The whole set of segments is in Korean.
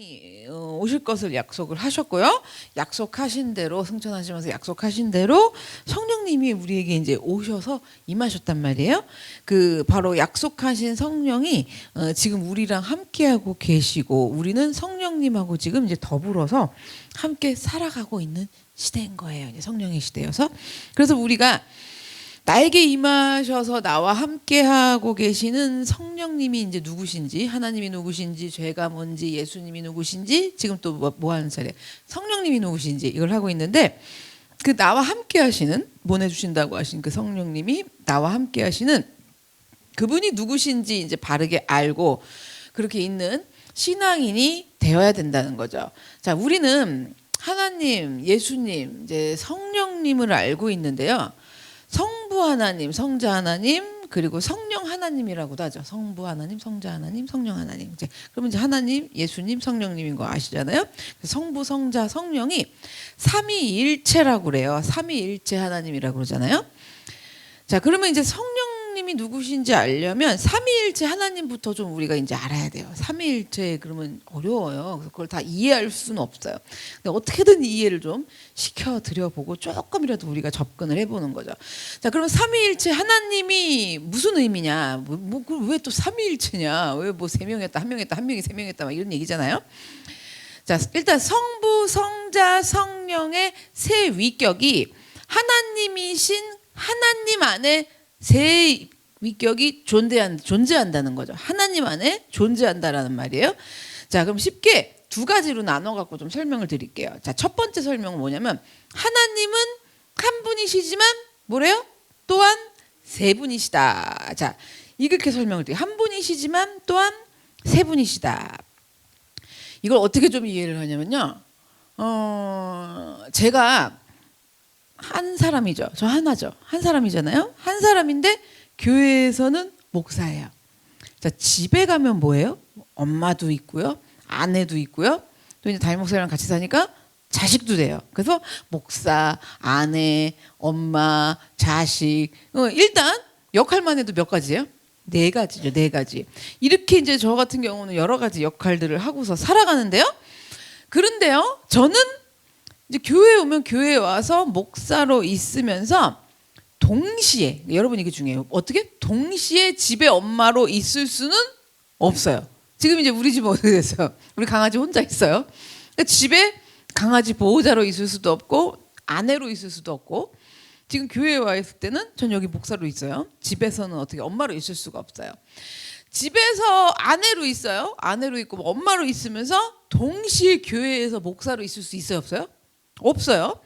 성령님이 오실 것을 약속을 하셨고요. 약속하신 대로 승천하시면서 약속하신 대로 성령님이 우리에게 이제 오셔서 임하셨단 말이에요. 그 바로 약속하신 성령이 지금 우리랑 함께하고 계시고 우리는 성령님하고 지금 이제 더불어서 함께 살아가고 있는 시대인 거예요. 이제 성령의 시대여서. 그래서 우리가 나에게 임하셔서 나와 함께하고 계시는 성령님이 이제 누구신지, 하나님이 누구신지, 죄가 뭔지, 예수님이 누구신지, 지금 또 뭐 하는 차례? 성령님이 누구신지 이걸 하고 있는데, 그 나와 함께하시는, 보내주신다고 하신 그 성령님이 나와 함께하시는 그분이 누구신지 이제 바르게 알고 그렇게 있는 신앙인이 되어야 된다는 거죠. 자, 우리는 하나님, 예수님, 이제 성령님을 알고 있는데요. 성부 하나님, 성자 하나님, 그리고 성령 하나님이라고도 하죠. 성부 하나님, 성자 하나님, 성령 하나님. 이제 그러면 이제 하나님, 예수님, 성령님인 거 아시잖아요. 성부, 성자, 성령이 삼위일체라고 그래요. 삼위일체 하나님이라고 그러잖아요. 자, 그러면 이제 성령님이 누구신지 알려면 삼위일체 하나님부터 좀 우리가 이제 알아야 돼요. 삼위일체 그러면 어려워요. 그래서 그걸 다 이해할 수는 없어요. 근데 어떻게든 이해를 좀 시켜드려보고 조금이라도 우리가 접근을 해보는 거죠. 자, 그러면 삼위일체 하나님이 무슨 의미냐? 왜 또 삼위일체냐? 왜 뭐 세 명이었다, 한 명이었다, 한 명이 세 명이었다, 막 이런 얘기잖아요. 자, 일단 성부, 성자, 성령의 세 위격이 하나님이신 하나님 안에 세 위격이 존재한다는 거죠. 하나님 안에 존재한다라는 말이에요. 자, 그럼 쉽게 두 가지로 나눠 갖고 좀 설명을 드릴게요. 자, 첫 번째 설명은 뭐냐면 하나님은 한 분이시지만 뭐래요? 또한 세 분이시다. 자, 이렇게 설명을 드릴게요. 한 분이시지만 또한 세 분이시다. 이걸 어떻게 좀 이해를 하냐면요. 제가 한 사람이죠. 저 하나죠. 한 사람이잖아요. 한 사람인데 교회에서는 목사예요. 자, 집에 가면 뭐예요? 엄마도 있고요. 아내도 있고요. 또 이제 담임 목사랑 같이 사니까 자식도 돼요. 그래서 목사, 아내, 엄마, 자식. 일단 역할만 해도 몇 가지예요? 네 가지죠. 네 가지. 이렇게 이제 저 같은 경우는 여러 가지 역할들을 하고서 살아가는데요. 그런데요, 저는 이제 교회에 오면 교회에 와서 목사로 있으면서 동시에, 여러분 이게 중요해요. 어떻게? 동시에 집에 엄마로 있을 수는 없어요. 지금 이제 우리 집은 어떻게 됐어요? 우리 강아지 혼자 있어요. 그러니까 집에 강아지 보호자로 있을 수도 없고 아내로 있을 수도 없고, 지금 교회에 와 있을 때는 전 여기 목사로 있어요. 집에서는 어떻게 엄마로 있을 수가 없어요. 집에서 아내로 있어요. 아내로 있고 엄마로 있으면서 동시에 교회에서 목사로 있을 수 있어요, 없어요? 없어요.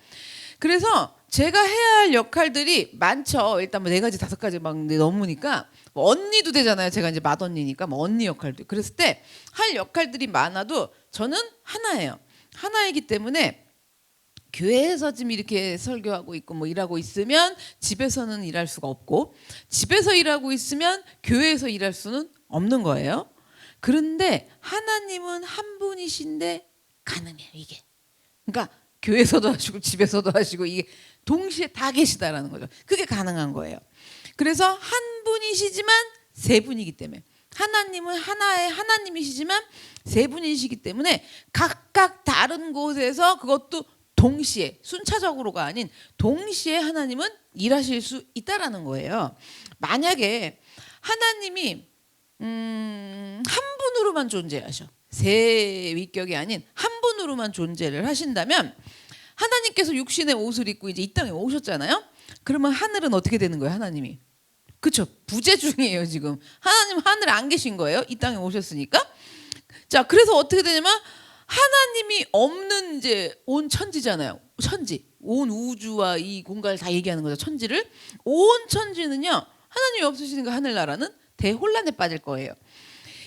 그래서 제가 해야 할 역할들이 많죠. 일단 뭐 네 가지, 다섯 가지 막 넘으니까 뭐 언니도 되잖아요. 제가 이제 맏언니니까 뭐 언니 역할도. 그랬을 때 할 역할들이 많아도 저는 하나예요. 하나이기 때문에 교회에서 지금 이렇게 설교하고 있고 뭐 일하고 있으면 집에서는 일할 수가 없고, 집에서 일하고 있으면 교회에서 일할 수는 없는 거예요. 그런데 하나님은 한 분이신데 가능해요, 이게. 그러니까 교회에서도 하시고 집에서도 하시고 이게 동시에 다 계시다라는 거죠. 그게 가능한 거예요. 그래서 한 분이시지만 세 분이기 때문에, 하나님은 하나의 하나님이시지만 세 분이시기 때문에 각각 다른 곳에서 그것도 동시에, 순차적으로가 아닌 동시에 하나님은 일하실 수 있다라는 거예요. 만약에 하나님이 한 분으로만 존재하셔, 세 위격이 아닌 한 분으로만 존재를 하신다면, 하나님께서 육신의 옷을 입고 이제 이 땅에 오셨잖아요. 그러면 하늘은 어떻게 되는 거예요? 하나님이, 그렇죠? 부재 중이에요. 지금 하나님 하늘에 안 계신 거예요. 이 땅에 오셨으니까. 자, 그래서 어떻게 되냐면 하나님이 없는 이제 온 천지잖아요. 천지, 온 우주와 이 공간을 다 얘기하는 거죠. 천지를. 온 천지는요, 하나님이 없으시니까 하늘나라는 대혼란에 빠질 거예요.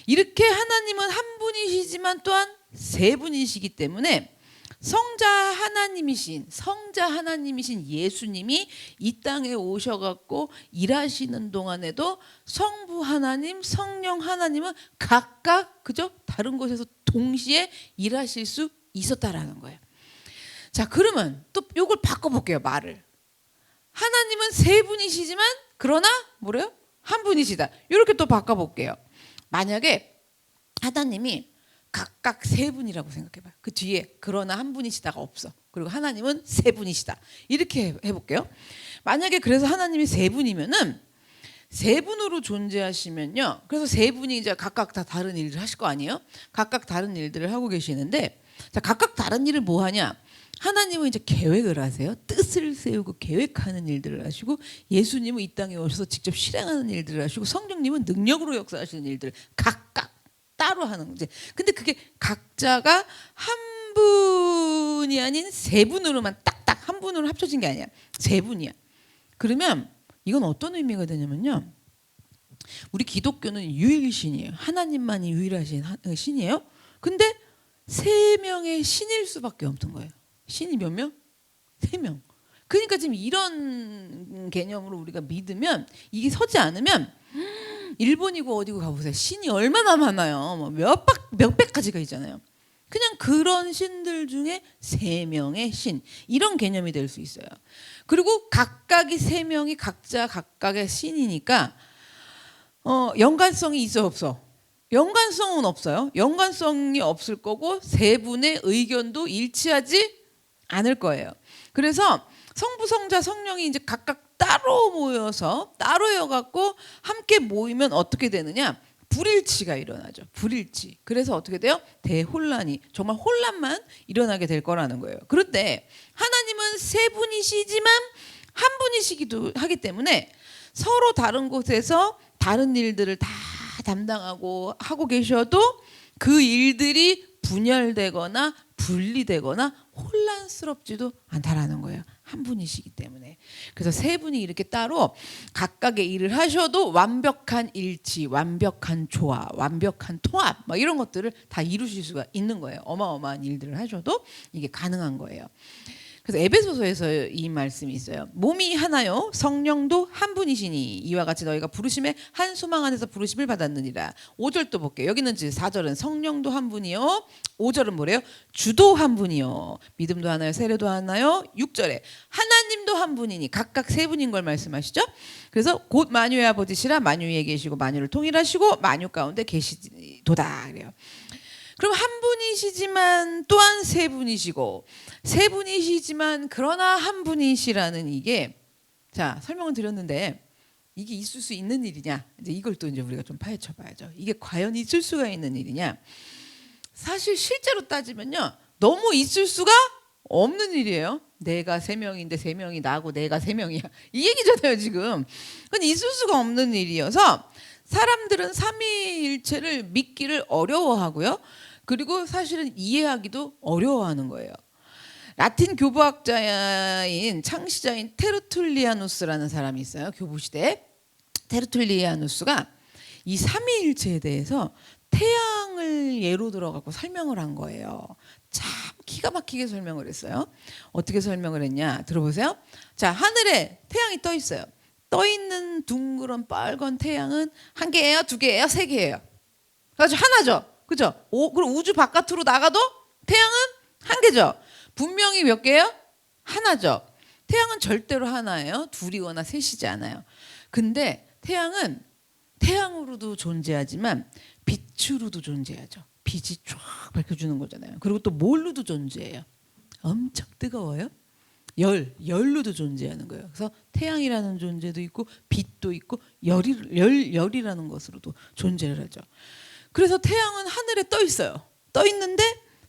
이렇게 하나님은 한 분이시지만 또한 세 분이시기 때문에 성자 하나님이신 예수님이 이 땅에 오셔갖고 일하시는 동안에도 성부 하나님, 성령 하나님은 각각 그죠? 다른 곳에서 동시에 일하실 수 있었다라는 거예요. 자, 그러면 또 이걸 바꿔볼게요, 말을. 하나님은 세 분이시지만 그러나 뭐래요? 한 분이시다. 이렇게 또 바꿔볼게요. 만약에 하나님이 각각 세 분이라고 생각해봐요. 그 뒤에 그러나 한 분이시다가 없어. 그리고 하나님은 세 분이시다. 이렇게 해볼게요. 만약에 그래서 하나님이 세 분이면은 세 분으로 존재하시면요. 그래서 세 분이 이제 각각 다 다른 일을 하실 거 아니에요? 각각 다른 일들을 하고 계시는데, 자, 각각 다른 일을 뭐 하냐? 하나님은 이제 계획을 하세요. 뜻을 세우고 계획하는 일들을 하시고, 예수님은 이 땅에 오셔서 직접 실행하는 일들을 하시고, 성령님은 능력으로 역사하시는 일들을 각각 따로 하는 거지. 근데 그게 각자가 한 분이 아닌 세 분으로만 딱딱 한 분으로 합쳐진 게 아니야. 세 분이야. 그러면 이건 어떤 의미가 되냐면요. 우리 기독교는 유일신이에요. 하나님만이 유일하신 신이에요. 근데 세 명의 신일 수밖에 없는 거예요. 신이 몇 명? 세 명. 그러니까 지금 이런 개념으로 우리가 믿으면, 이게 서지 않으면 일본이고 어디고 가보세요. 신이 얼마나 많아요. 뭐 몇백 가지가 있잖아요. 그냥 그런 신들 중에 세 명의 신, 이런 개념이 될 수 있어요. 그리고 각각이 세 명이 각자 각각의 신이니까 연관성이 있어 없어? 연관성은 없어요. 연관성이 없을 거고 세 분의 의견도 일치하지 않을 거예요. 그래서 성부, 성자, 성령이 이제 각각 따로 모여서 따로여 갖고 함께 모이면 어떻게 되느냐? 불일치가 일어나죠. 불일치. 그래서 어떻게 돼요? 대혼란이, 정말 혼란만 일어나게 될 거라는 거예요. 그런데 하나님은 세 분이시지만 한 분이시기도 하기 때문에 서로 다른 곳에서 다른 일들을 다 담당하고 하고 계셔도 그 일들이 분열되거나 분리되거나 혼란스럽지도 않다라는 거예요. 한 분이시기 때문에. 그래서 세 분이 이렇게 따로 각각의 일을 하셔도 완벽한 일치, 완벽한 조화, 완벽한 통합, 막 이런 것들을 다 이루실 수가 있는 거예요. 어마어마한 일들을 하셔도 이게 가능한 거예요. 그래서 에베소서에서 이 말씀이 있어요. 몸이 하나요, 성령도 한 분이시니 이와 같이 너희가 부르심에 한 소망 안에서 부르심을 받았느니라. 5절도 볼게요. 여기는 4절은 성령도 한 분이요, 5절은 뭐래요? 주도 한 분이요, 믿음도 하나요, 세례도 하나요. 6절에 하나님도 한 분이니 각각 세 분인 걸 말씀하시죠. 그래서 곧 만유의 아버지시라 만유 위에 계시고 만유를 통일하시고 만유 가운데 계시도다 그래요. 그럼 한 분이시지만 또한 세 분이시고, 세 분이시지만 그러나 한 분이시라는, 이게, 자, 설명을 드렸는데 이게 있을 수 있는 일이냐? 이제 이걸 또 이제 우리가 좀 파헤쳐 봐야죠. 이게 과연 있을 수가 있는 일이냐? 사실 실제로 따지면요, 너무 있을 수가 없는 일이에요. 내가 세 명인데 세 명이 나고 내가 세 명이야, 이 얘기잖아요 지금. 그건 있을 수가 없는 일이어서 사람들은 삼위일체를 믿기를 어려워하고요. 그리고 사실은 이해하기도 어려워하는 거예요. 라틴 교부학자인 창시자인 테르툴리아누스라는 사람이 있어요. 교부시대. 테르툴리아누스가 이 삼위일체에 대해서 태양을 예로 들어갖고 설명을 한 거예요. 참 기가 막히게 설명을 했어요. 어떻게 설명을 했냐 들어보세요. 자, 하늘에 태양이 떠 있어요. 떠 있는 둥그런 빨간 태양은 한 개예요, 두 개예요, 세 개예요? 그래서 하나죠. 그죠? 그럼 우주 바깥으로 나가도 태양은 한 개죠. 분명히 몇 개예요? 하나죠. 태양은 절대로 하나예요. 둘이거나 셋이지 않아요. 근데 태양은 태양으로도 존재하지만 빛으로도 존재하죠. 빛이 쫙 밝혀주는 거잖아요. 그리고 또 뭘로도 존재해요? 엄청 뜨거워요. 열로도 존재하는 거예요. 그래서 태양이라는 존재도 있고 빛도 있고 열이라는 것으로도 존재를 하죠. 그래서 태양은 하늘에 떠 있어요. 떠 있는데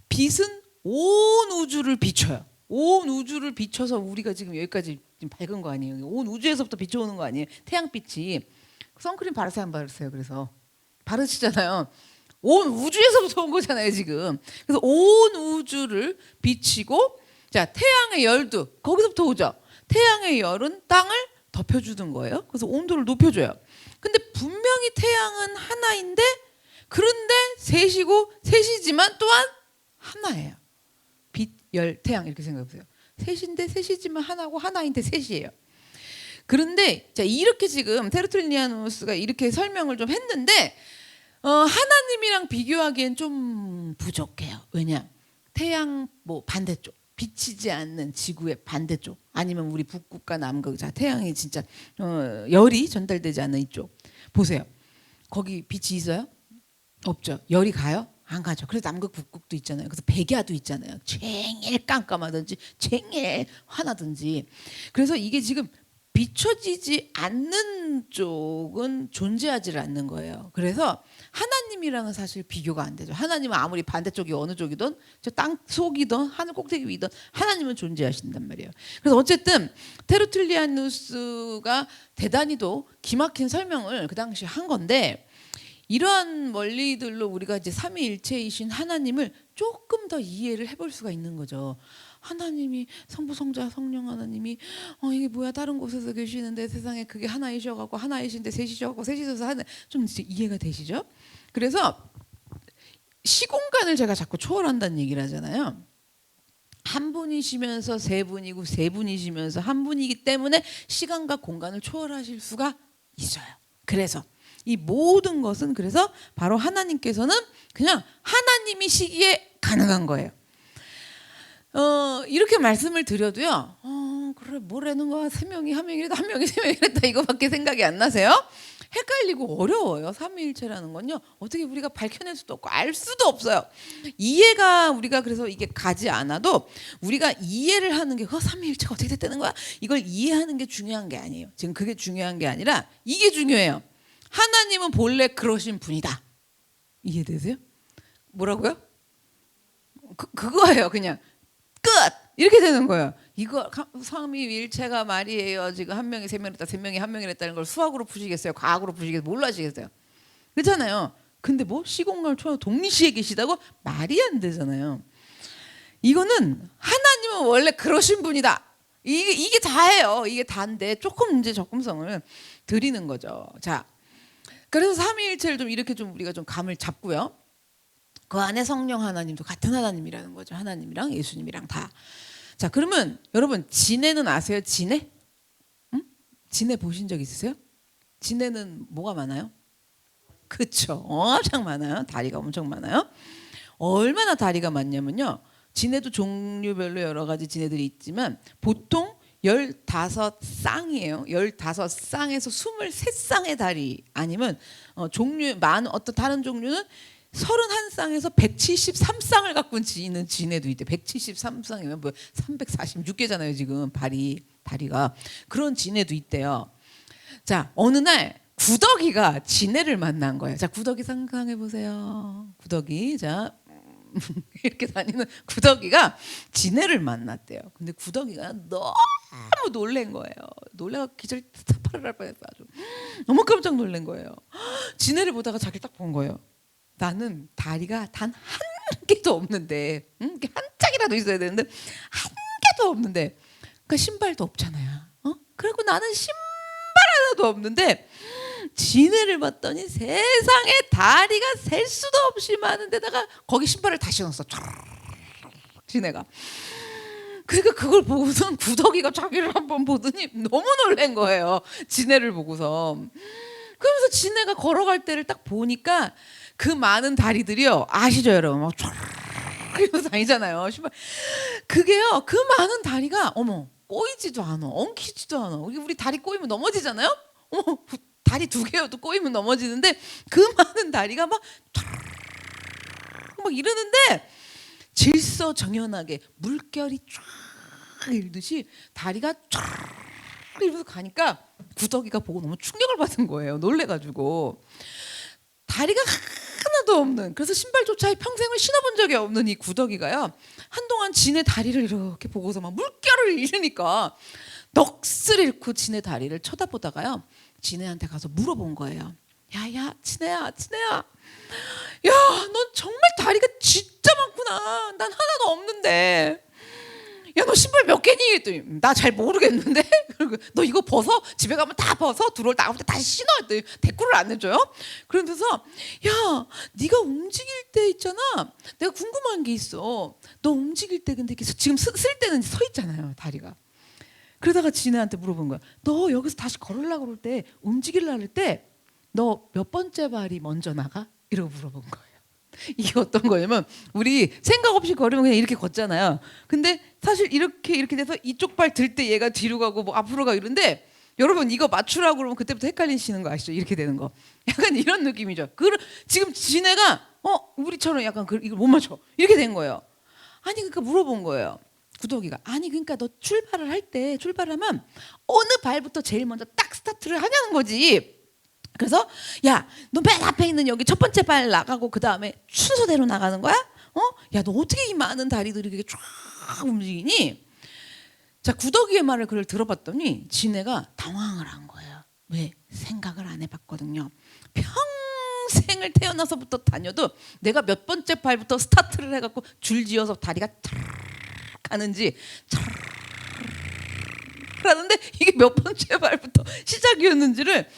빛은 온 우주를 비춰요. 온 우주를 비춰서 우리가 지금 여기까지 지금 밝은 거 아니에요? 온 우주에서부터 비춰오는 거 아니에요? 태양빛이. 선크림 바르세요, 안 바르세요? 그래서 바르시잖아요. 온 우주에서부터 온 거잖아요 지금. 그래서 온 우주를 비치고, 자, 태양의 열도 거기서부터 오죠. 태양의 열은 땅을 덮여주는 거예요. 그래서 온도를 높여줘요. 근데 분명히 태양은 하나인데, 그런데 셋이지만 또한 하나예요. 빛, 열, 태양 이렇게 생각해 보세요. 셋인데 셋이지만 하나고 하나인데 셋이에요. 그런데 자, 이렇게 지금 테르툴리아누스가 이렇게 설명을 좀 했는데 하나님이랑 비교하기엔 좀 부족해요. 왜냐? 태양 뭐 반대쪽, 비치지 않는 지구의 반대쪽, 아니면 우리 북극과 남극, 자, 태양이 진짜 열이 전달되지 않는 이쪽 보세요. 거기 빛이 있어요? 없죠. 열이 가요? 안 가죠. 그래서 남극 북극도 있잖아요. 그래서 백야도 있잖아요. 쟁일 깜깜하든지 쟁일 화나든지. 그래서 이게 지금 비춰지지 않는 쪽은 존재하지 않는 거예요. 그래서 하나님이랑은 사실 비교가 안 되죠. 하나님은 아무리 반대쪽이 어느 쪽이든 저 땅 속이든 하늘 꼭대기 위든 하나님은 존재하신단 말이에요. 그래서 어쨌든 테르툴리아누스가 대단히도 기막힌 설명을 그 당시에 한 건데, 이러한 원리들로 우리가 이제 삼위일체이신 하나님을 조금 더 이해를 해볼 수가 있는 거죠. 하나님이 성부 성자 성령 하나님이 이게 뭐야, 다른 곳에서 계시는데 세상에 그게 하나이셔갖고 하나이신데 셋이셔갖고 셋이셔서 하나, 좀 이제 이해가 되시죠? 그래서 시공간을 제가 자꾸 초월한다는 얘기를 하잖아요. 한 분이시면서 세 분이고 세 분이시면서 한 분이기 때문에 시간과 공간을 초월하실 수가 있어요. 그래서 이 모든 것은 그래서 바로 하나님께서는 그냥 하나님이시기에 가능한 거예요. 이렇게 말씀을 드려도요, 그래 뭐라는 거야, 세 명이 한 명이랬다 한 명이 세 명이랬다 이거밖에 생각이 안 나세요? 헷갈리고 어려워요. 삼위일체라는 건요, 어떻게 우리가 밝혀낼 수도 없고 알 수도 없어요. 이해가 우리가 그래서 이게 가지 않아도 우리가 이해를 하는 게 삼위일체가 어떻게 됐다는 거야, 이걸 이해하는 게 중요한 게 아니에요. 지금 그게 중요한 게 아니라 이게 중요해요. 하나님은 본래 그러신 분이다. 이해되세요? 뭐라고요? 그거예요. 그냥 끝! 이렇게 되는 거예요. 이거 삼위일체가 말이에요. 지금 한 명이 세 명이랬다, 세 명이 한 명이랬다는 걸 수학으로 푸시겠어요? 과학으로 푸시겠어요? 뭘로 하시겠어요? 그렇잖아요. 근데 뭐 시공간 초월 동시에 계시다고? 말이 안 되잖아요. 이거는 하나님은 원래 그러신 분이다. 이게 다예요. 이게 다인데 조금 이제 접근성을 드리는 거죠. 자, 그래서 삼위일체를 좀 이렇게 좀 우리가 좀 감을 잡고요. 그 안에 성령 하나님도 같은 하나님이라는 거죠. 하나님이랑 예수님이랑 다. 자, 그러면 여러분 진해는 아세요? 진해? 응? 진해 보신 적 있으세요? 진해는 뭐가 많아요? 그렇죠. 엄청 많아요. 다리가 엄청 많아요. 얼마나 다리가 많냐면요, 진해도 종류별로 여러 가지 진해들이 있지만 보통 15쌍이에요. 15쌍에서 23쌍의 다리, 아니면 종류 어떤 다른 종류는 31쌍에서 173쌍을 갖고 있는 진해도 있대. 173쌍이면 뭐 346개잖아요. 지금 다리가. 그런 진해도 있대요. 자, 어느 날 구더기가 진해를 만난 거예요. 자, 구더기 상상해 보세요. 구더기. 자, 이렇게 다니는 구더기가 진해를 만났대요. 근데 구더기가 너무 놀란 거예요. 놀래가 기절 사파를 할 뻔했어. 아주 너무 깜짝 놀란 거예요. 진해를 보다가 자기를 딱 본 거예요. 나는 다리가 단 한 개도 없는데, 한 짝이라도 있어야 되는데 한 개도 없는데, 그러니까 신발도 없잖아요. 그리고 나는 신발 하나도 없는데 진해를 봤더니 세상에 다리가 셀 수도 없이 많은 데다가 거기 신발을 다 신었어. 진해가. 그러니까 그걸 보고선 구더기가 자기를 한번 보더니 너무 놀란 거예요. 진해를 보고서. 그러면서 진해가 걸어갈 때를 딱 보니까 그 많은 다리들이요, 아시죠 여러분? 막 쫙 이러면서 다니잖아요. 신발. 그게요, 그 많은 다리가 꼬이지도 않아, 엉키지도 않아. 우리 다리 꼬이면 넘어지잖아요. 다리 두 개여도 꼬이면 넘어지는데 그 많은 다리가 막 이러는데 질서정연하게 물결이 쫙 일듯이 다리가 쫙 이러면서 가니까 구더기가 보고 너무 충격을 받은 거예요. 놀래가지고. 다리가 하나도 없는, 그래서 신발조차 평생을 신어본 적이 없는 이 구더기가요, 한동안 진의 다리를 이렇게 보고서 막 물결을 잃으니까 넋을 잃고 진의 다리를 쳐다보다가요, 진해한테 가서 물어본 거예요. 야야 진해야, 야 넌 정말 다리가 진짜 많구나. 난 하나도 없는데. 야 너 신발 몇 개니? 했더니 나 잘 모르겠는데. 그리고 너 이거 벗어, 집에 가면 다 벗어, 들어올 때 아무튼 다시 신어. 했더니 대꾸를 안 해줘요. 그러면서 야 네가 움직일 때 있잖아, 내가 궁금한 게 있어. 너 움직일 때 근데 지금 쓸 때는 서 있잖아요, 다리가. 그러다가 진해한테 물어본 거야. 너 여기서 다시 걸으려고 그럴 때, 움직이려고 할 때 너 몇 번째 발이 먼저 나가? 이러고 물어본 거예요. 이게 어떤 거냐면, 우리 생각 없이 걸으면 그냥 이렇게 걷잖아요. 근데 사실 이렇게 돼서 이쪽 발 들 때 얘가 뒤로 가고 뭐 앞으로 가고 이런데, 여러분 이거 맞추라고 그러면 그때부터 헷갈리시는 거 아시죠? 이렇게 되는 거. 약간 이런 느낌이죠. 지금 진해가 우리처럼 약간 이걸 못 맞춰. 이렇게 된 거예요. 아니 그러니까 물어본 거예요. 구더기가 아니 그러니까 너 출발하면 어느 발부터 제일 먼저 딱 스타트를 하냐는 거지. 그래서 야 너 맨 앞에 있는 여기 첫 번째 발 나가고 그 다음에 순서대로 나가는 거야? 야 너 어떻게 이 많은 다리들이 이렇게 쫙 움직이니? 자 구더기의 말을 그걸 들어봤더니 지네가 당황을 한 거예요. 왜? 생각을 안 해봤거든요. 평생을 태어나서부터 다녀도 내가 몇 번째 발부터 스타트를 해갖고 줄지어서 다리가 가는지 하는데 이게 몇 번째 발부터 시작이었는지를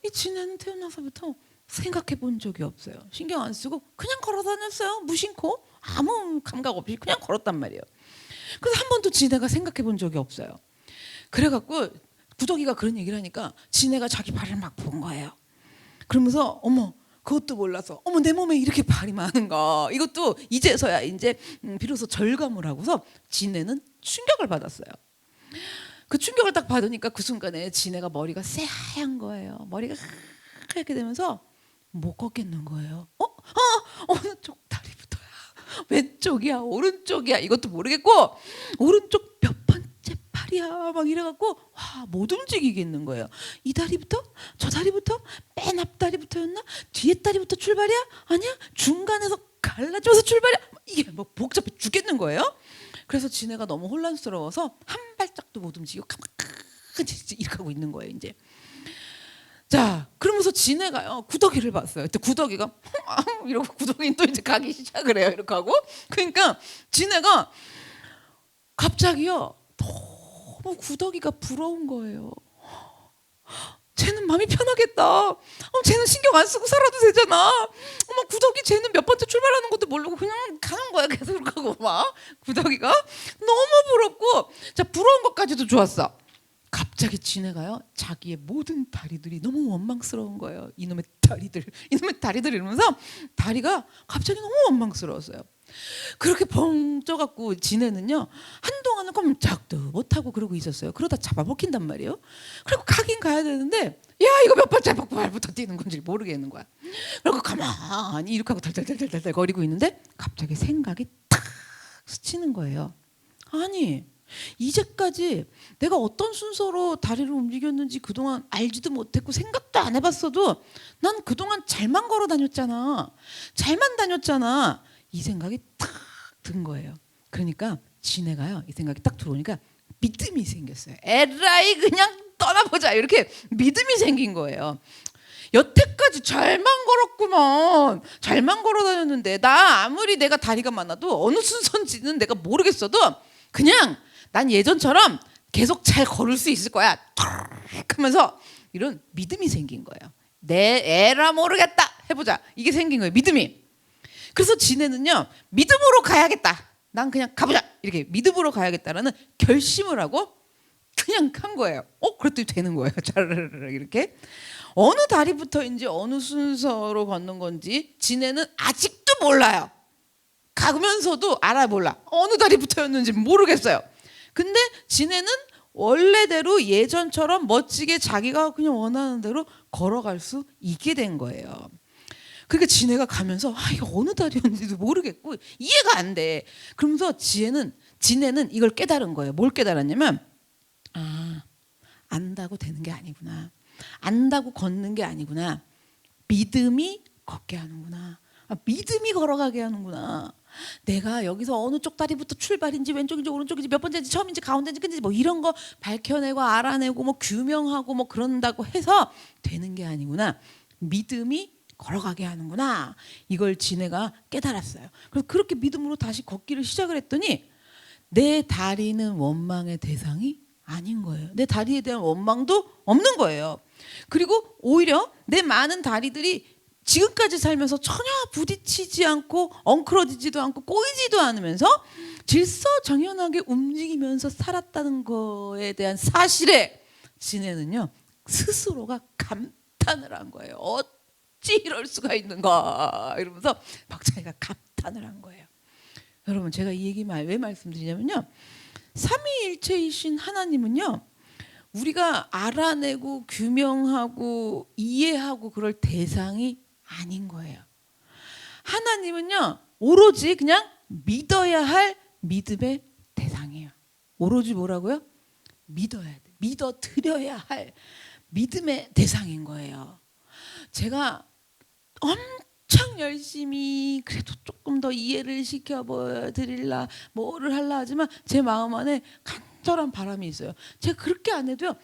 이 지네는 태어나서부터 생각해 본 적이 없어요. 신경 안 쓰고 그냥 걸어 다녔어요. 무심코 아무 감각 없이 그냥 걸었단 말이에요. 그래서 한 번도 지네가 생각해 본 적이 없어요. 그래갖고 구더기가 그런 얘기를 하니까 지네가 자기 발을 막 본 거예요. 그러면서 어머 그것도 몰라서 어머 내 몸에 이렇게 발이 많은가 이것도 이제서야 이제 비로소 절감을 하고서 지네는 충격을 받았어요. 그 충격을 딱 받으니까 그 순간에 지네가 머리가 새하얀 거예요. 머리가 하얗게 되면서 못 걷겠는 거예요. 어느 쪽 다리부터야? 왼쪽이야? 오른쪽이야? 이것도 모르겠고 오른쪽 몇 번째 팔이야? 막 이래갖고 와, 못 움직이겠는 거예요. 이 다리부터? 저 다리부터? 맨 앞 다리부터였나? 뒤에 다리부터 출발이야? 아니야? 중간에서 갈라져서 출발이야? 이게 뭐 복잡해 죽겠는 거예요. 그래서 지네가 너무 혼란스러워서 한 발짝도 못 움직이고 가만히 이렇게 하고 있는 거예요. 이제 자 그러면서 지네가요 구더기를 봤어요. 그때 구더기가 이러고 구더기는 또 이제 가기 시작을 해요. 이렇게 하고 그러니까 지네가 갑자기요 너무 구더기가 부러운 거예요. 쟤는 마음이 편하겠다. 쟤는 신경 안 쓰고 살아도 되잖아. 어머 구더기 쟤는 몇 번째 출발하는 것도 모르고 그냥 가는 거야. 계속 이렇게 하고 막 구더기가 너무 부럽고 자 부러운 것까지도 좋았어. 갑자기 지네가요 자기의 모든 다리들이 너무 원망스러운 거예요. 이놈의 다리들 이러면서 다리가 갑자기 너무 원망스러웠어요. 그렇게 벙 쪄갖고 지네는요 한동안은 꼼짝도 못하고 그러고 있었어요. 그러다 잡아먹힌단 말이에요. 그리고 가긴 가야 되는데 야 이거 몇 번째 발부터 뛰는 건지 모르겠는 거야. 그리고 가만히 이렇게 하고 달달달달달 거리고 있는데 갑자기 생각이 탁 스치는 거예요. 아니 이제까지 내가 어떤 순서로 다리를 움직였는지 그동안 알지도 못했고 생각도 안 해봤어도 난 그동안 잘만 걸어 다녔잖아. 잘만 다녔잖아. 이 생각이 탁 든 거예요. 그러니까 지네가요 이 생각이 딱 들어오니까 믿음이 생겼어요. 에라이 그냥 떠나보자 이렇게 믿음이 생긴 거예요. 여태까지 잘만 걸었구먼. 잘만 걸어 다녔는데 나 아무리 내가 다리가 많아도 어느 순서인지는 내가 모르겠어도 그냥 난 예전처럼 계속 잘 걸을 수 있을 거야 하면서 이런 믿음이 생긴 거예요. 내 에라 모르겠다 해보자 이게 생긴 거예요. 믿음이. 그래서 지네는요 믿음으로 가야겠다. 난 그냥 가보자 이렇게 믿음으로 가야겠다라는 결심을 하고 그냥 간 거예요. 그랬더니 되는 거예요. 자르르르 이렇게. 어느 다리부터인지 어느 순서로 걷는 건지 지네는 아직도 몰라요. 가면서도 몰라. 어느 다리부터였는지 모르겠어요. 근데 지네는 원래대로 예전처럼 멋지게 자기가 그냥 원하는 대로 걸어갈 수 있게 된 거예요. 그러니까 지네가 가면서 이거 어느 다리였는지도 모르겠고 이해가 안 돼. 그러면서 지네는 이걸 깨달은 거예요. 뭘 깨달았냐면 안다고 되는 게 아니구나. 안다고 걷는 게 아니구나. 믿음이 걷게 하는구나. 믿음이 걸어가게 하는구나. 내가 여기서 어느 쪽 다리부터 출발인지 왼쪽인지 오른쪽인지 몇 번째인지 처음인지 가운데인지 끝인지 뭐 이런 거 밝혀내고 알아내고 뭐 규명하고 뭐 그런다고 해서 되는 게 아니구나. 믿음이 걸어가게 하는구나. 이걸 지네가 깨달았어요. 그래서 그렇게 믿음으로 다시 걷기를 시작을 했더니 내 다리는 원망의 대상이 아닌 거예요. 내 다리에 대한 원망도 없는 거예요. 그리고 오히려 내 많은 다리들이 지금까지 살면서 전혀 부딪히지 않고 엉클어지지도 않고 꼬이지도 않으면서 질서정연하게 움직이면서 살았다는 거에 대한 사실에 지네는요 스스로가 감탄을 한 거예요. 어찌 이럴 수가 있는가 이러면서 막 자기가 감탄을 한 거예요. 여러분 제가 이 얘기 왜 말씀드리냐면요 삼위일체이신 하나님은요 우리가 알아내고 규명하고 이해하고 그럴 대상이 아닌 거예요. 하나님은요 오로지 그냥 믿어야 할 믿음의 대상이에요. 오로지 뭐라고요? 믿어야 돼. 믿어 드려야 할 믿음의 대상인 거예요. 제가 엄청 열심히 그래도 조금 더 이해를 시켜드릴라 뭐를 할라 하지만 제 마음 안에 간절한 바람이 있어요. 제가 그렇게 안 해도요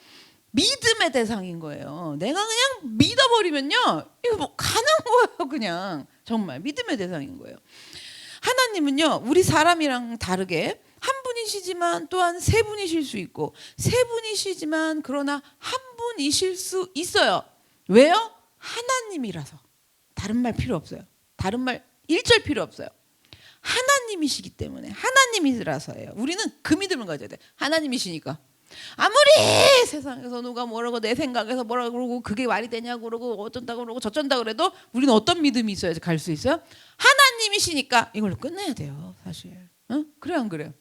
믿음의 대상인 거예요. 내가 그냥 믿어버리면요 이거 뭐 가는 거예요. 그냥 정말 믿음의 대상인 거예요. 하나님은요 우리 사람이랑 다르게 한 분이시지만 또한 세 분이실 수 있고 세 분이시지만 그러나 한 분이실 수 있어요. 왜요? 하나님이라서. 다른 말 필요 없어요. 다른 말 일절 필요 없어요. 하나님이시기 때문에 하나님이라서예요. 우리는 그 믿음을 가져야 돼. 하나님이시니까. 아무리 세상에서 누가 뭐라고 내 생각에서 뭐라고 그러고 그게 말이 되냐고 그러고 어쩐다 그러고 저쩐다 그래도 우리는 어떤 믿음이 있어야지 갈 수 있어요? 하나님이시니까 이걸로 끝내야 돼요. 사실. 응? 그래 안 그래요?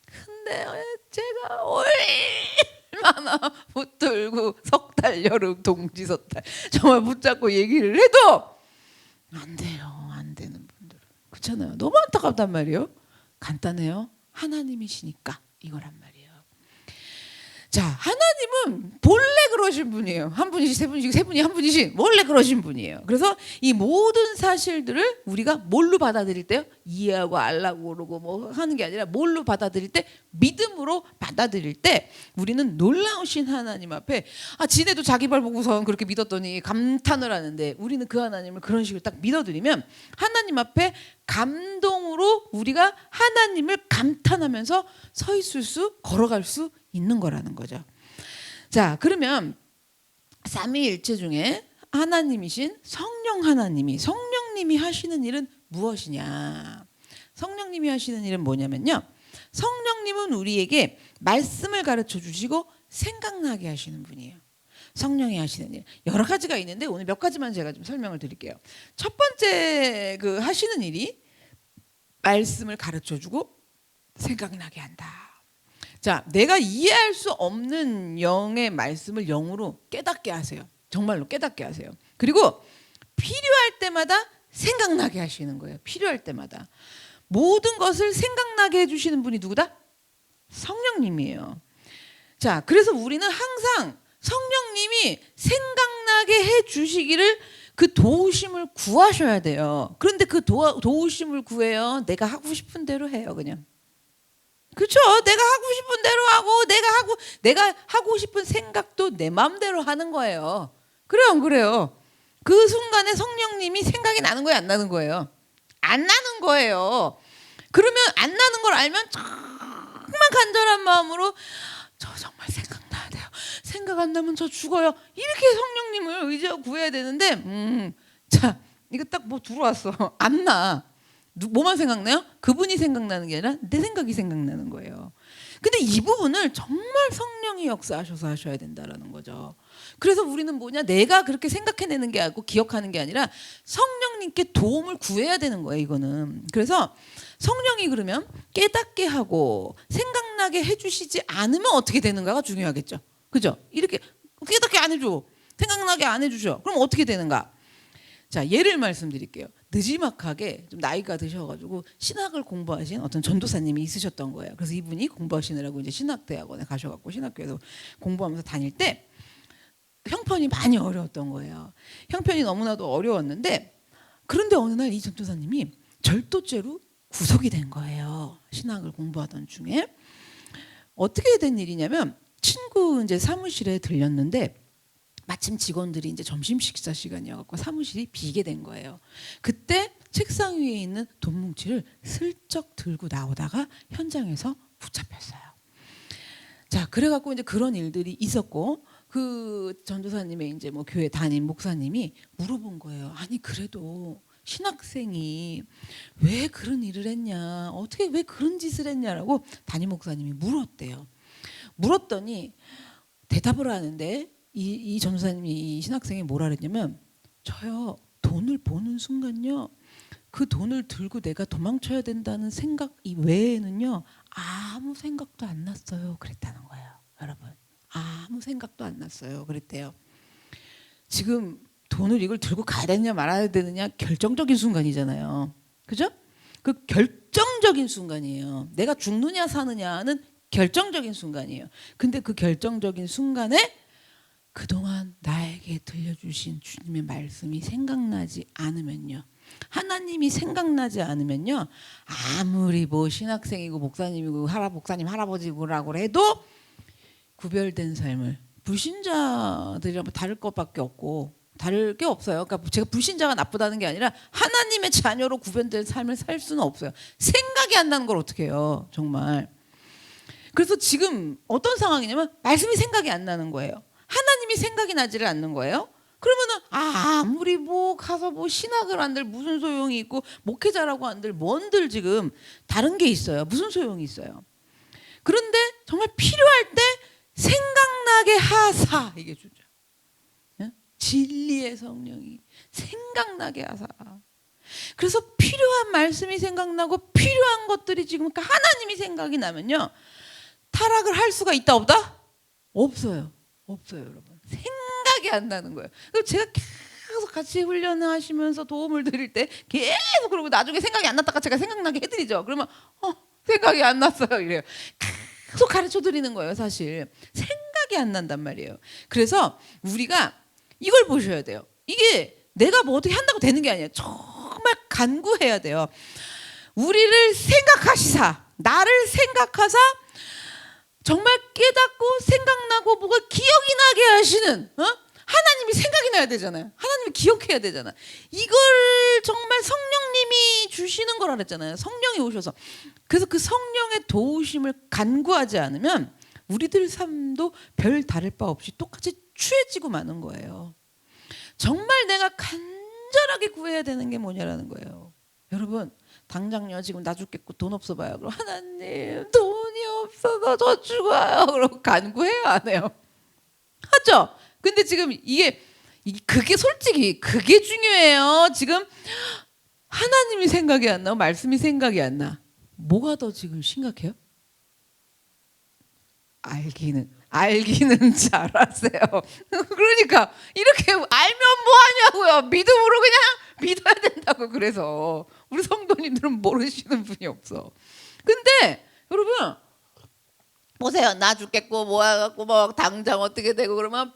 근데 제가 얼마나 붙들고 석달 여름 동지석달 정말 붙잡고 얘기를 해도 안 돼요. 안 되는 분들은 그렇잖아요. 너무 안타깝단 말이에요. 간단해요. 하나님이시니까 이거란 말이에요. 자, 하나님은 본래 그러신 분이에요. 한 분이시, 세 분이시, 세 분이 한 분이시 원래 그러신 분이에요. 그래서 이 모든 사실들을 우리가 뭘로 받아들일 때요? 이해하고 알라고 그러고 뭐 하는 게 아니라 뭘로 받아들일 때? 믿음으로 받아들일 때 우리는 놀라우신 하나님 앞에 지네도 자기 발 보고선 그렇게 믿었더니 감탄을 하는데 우리는 그 하나님을 그런 식으로 딱 믿어드리면 하나님 앞에 감동으로 우리가 하나님을 감탄하면서 서 있을 수, 걸어갈 수 있는 거라는 거죠. 자, 그러면 삼위일체 중에 하나님이신 성령님이 하시는 일은 무엇이냐? 성령님이 하시는 일은 뭐냐면요. 성령님은 우리에게 말씀을 가르쳐 주시고 생각나게 하시는 분이에요. 성령이 하시는 일 여러 가지가 있는데 오늘 몇 가지만 제가 좀 설명을 드릴게요. 첫 번째 그 하시는 일이 말씀을 가르쳐 주고 생각나게 한다. 자, 내가 이해할 수 없는 영의 말씀을 영으로 깨닫게 하세요. 정말로 깨닫게 하세요. 그리고 필요할 때마다 생각나게 하시는 거예요. 필요할 때마다. 모든 것을 생각나게 해주시는 분이 누구다? 성령님이에요. 자, 그래서 우리는 항상 성령님이 생각나게 해주시기를 그 도우심을 구하셔야 돼요. 그런데 그 도우심을 구해요. 내가 하고 싶은 대로 해요, 그냥. 그렇죠. 내가 하고 싶은 대로 하고 내가 하고 싶은 생각도 내 마음대로 하는 거예요. 그래요, 안 그래요? 그 순간에 성령님이 생각이 나는 거예요, 안 나는 거예요? 안 나는 거예요. 그러면 안 나는 걸 알면 정말 간절한 마음으로 저 정말 생각나야 돼요. 생각 안 나면 저 죽어요. 이렇게 성령님을 의지하고 구해야 되는데 자, 이거 딱 뭐 들어왔어. 안 나. 뭐만 생각나요? 그분이 생각나는 게 아니라 내 생각이 생각나는 거예요. 근데 이 부분을 정말 성령이 역사하셔서 하셔야 된다라는 거죠. 그래서 우리는 뭐냐? 내가 그렇게 생각해내는 게 아니고 기억하는 게 아니라 성령님께 도움을 구해야 되는 거예요, 이거는. 그래서 성령이 그러면 깨닫게 하고 생각나게 해주시지 않으면 어떻게 되는가가 중요하겠죠. 그죠? 이렇게 깨닫게 안 해줘. 생각나게 안 해주셔. 그럼 어떻게 되는가? 자, 예를 말씀드릴게요. 느지막하게 좀 나이가 드셔가지고 신학을 공부하신 어떤 전도사님이 있으셨던 거예요. 그래서 이분이 공부하시느라고 이제 신학대학원에 가셔갖고 신학교에서 공부하면서 다닐 때 형편이 많이 어려웠던 거예요. 형편이 너무나도 어려웠는데 그런데 어느 날 이 전도사님이 절도죄로 구속이 된 거예요. 신학을 공부하던 중에. 어떻게 된 일이냐면 친구 이제 사무실에 들렸는데 마침 직원들이 이제 점심 식사 시간이어갖고 사무실이 비게 된 거예요. 그때 책상 위에 있는 돈 뭉치를 슬쩍 들고 나오다가 현장에서 붙잡혔어요. 자, 그래갖고 이제 그런 일들이 있었고 그 전도사님의 이제 뭐 교회 담임 목사님이 물어본 거예요. 아니 그래도 신학생이 왜 그런 일을 했냐, 어떻게 왜 그런 짓을 했냐라고 담임 목사님이 물었대요. 물었더니 대답을 하는데. 이 전도사님이 이 신학생이 뭐라 그랬냐면 저요 돈을 보는 순간요 그 돈을 들고 내가 도망쳐야 된다는 생각 이외에는요 아무 생각도 안 났어요 그랬다는 거예요. 여러분 아무 생각도 안 났어요 그랬대요. 지금 돈을 이걸 들고 가야 되느냐 말아야 되느냐 결정적인 순간이잖아요. 그죠? 그 결정적인 순간이에요. 내가 죽느냐 사느냐는 결정적인 순간이에요. 근데 그 결정적인 순간에 그동안 나에게 들려주신 주님의 말씀이 생각나지 않으면요. 하나님이 생각나지 않으면요. 아무리 뭐 신학생이고 목사님이고 목사님 할아버지고라고 해도 구별된 삶을 불신자들이랑 다를 것밖에 없고 다를 게 없어요. 그러니까 제가 불신자가 나쁘다는 게 아니라 하나님의 자녀로 구별된 삶을 살 수는 없어요. 생각이 안 나는 걸 어떻게 해요. 정말. 그래서 지금 어떤 상황이냐면 말씀이 생각이 안 나는 거예요. 하나님이 생각이 나지를 않는 거예요. 그러면은 아무리 뭐 가서 뭐 신학을 한들 무슨 소용이 있고 목회자라고 한들 뭔들 지금 다른 게 있어요. 무슨 소용이 있어요. 그런데 정말 필요할 때 생각나게 하사 이게 주죠. 진리의 성령이 생각나게 하사. 그래서 필요한 말씀이 생각나고 필요한 것들이 지금 그러니까 하나님이 생각이 나면요. 타락을 할 수가 있다 없다? 없어요. 없어요, 여러분. 생각이 안 나는 거예요. 그래서 제가 계속 같이 훈련을 하시면서 도움을 드릴 때 계속 그러고 나중에 생각이 안 났다가 제가 생각나게 해드리죠. 그러면 생각이 안 났어요. 이래요. 계속 가르쳐 드리는 거예요, 사실. 생각이 안 난단 말이에요. 그래서 우리가 이걸 보셔야 돼요. 이게 내가 뭐 어떻게 한다고 되는 게 아니에요. 정말 간구해야 돼요. 우리를 생각하시사, 나를 생각하사 정말 깨닫고 생각나고 뭐가 기억이 나게 하시는 하나님이 생각이 나야 되잖아요. 하나님이 기억해야 되잖아. 이걸 정말 성령님이 주시는 거라 그랬잖아요. 성령이 오셔서. 그래서 그 성령의 도우심을 간구하지 않으면 우리들 삶도 별 다를 바 없이 똑같이 취해지고 마는 거예요. 정말 내가 간절하게 구해야 되는 게 뭐냐라는 거예요. 여러분 당장요 지금 나 죽겠고 돈 없어 봐요. 그럼 하나님 돈이 없어서 저 죽어요. 그러고 간구해요 안 해요? 하죠. 근데 지금 그게 솔직히 그게 중요해요. 지금 하나님이 생각이 안 나고 말씀이 생각이 안 나. 뭐가 더 지금 심각해요? 알기는 잘하세요. 그러니까 이렇게 알면 뭐 하냐고요. 믿음으로 그냥 믿어야 된다고. 그래서 우리 성도님들은 모르시는 분이 없어. 근데 여러분 보세요. 나 죽겠고 뭐해갖고 뭐 당장 어떻게 되고 그러면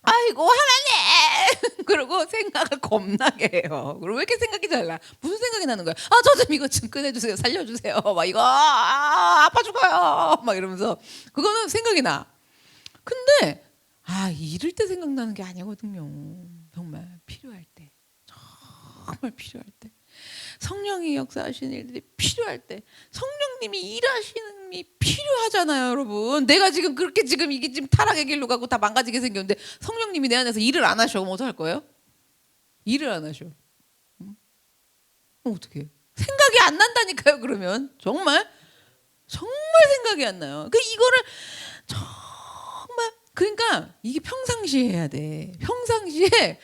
아이고 하나님 그러고 생각을 겁나게 해요. 그리고 왜 이렇게 생각이 잘 나? 무슨 생각이 나는 거야? 저 좀 이거 좀 꺼내주세요. 살려주세요. 막 이거 아파 죽어요. 막 이러면서 그거는 생각이 나. 근데 이럴 때 생각나는 게 아니거든요. 정말 필요할 때, 정말 필요할 때, 성령이 역사하시는 일들이 필요할 때, 성령님이 일하시는 게 필요하잖아요, 여러분. 내가 지금 그렇게 지금 이게 지금 타락의 길로 가고 다 망가지게 생겼는데 성령님이 내 안에서 일을 안 하셔. 그럼 어떡할 거예요? 일을 안 하셔. 어떻게? 생각이 안 난다니까요. 그러면 정말 생각이 안 나요. 이거를 그러니까 이게 평상시에 해야 돼. 평상시에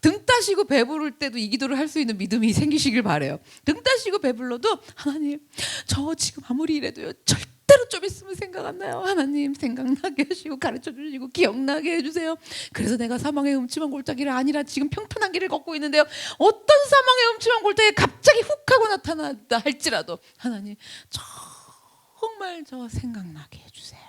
등 따시고 배부를 때도 이 기도를 할 수 있는 믿음이 생기시길 바래요. 등 따시고 배불러도 하나님 저 지금 아무리 이래도요 절대로 좀 있으면 생각 안 나요. 하나님 생각나게 하시고 가르쳐 주시고 기억나게 해주세요. 그래서 내가 사망의 음침한 골짜기를 아니라 지금 평탄한 길을 걷고 있는데요. 어떤 사망의 음침한 골짜기에 갑자기 훅 하고 나타났다 할지라도 하나님 정말 저 생각나게 해주세요.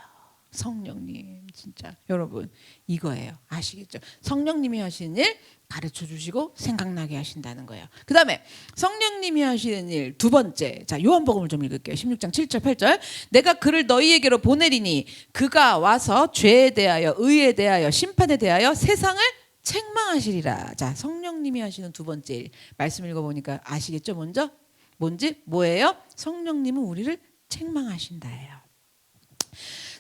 성령님 진짜 여러분 이거예요. 아시겠죠? 성령님이 하시는 일 가르쳐 주시고 생각나게 하신다는 거예요. 그 다음에 성령님이 하시는 일 두 번째, 자 요한복음을 좀 읽을게요. 16장 7절 8절 내가 그를 너희에게로 보내리니 그가 와서 죄에 대하여 의에 대하여 심판에 대하여 세상을 책망하시리라. 자 성령님이 하시는 두 번째 일 말씀 읽어보니까 아시겠죠? 먼저 뭐예요? 성령님은 우리를 책망하신다예요.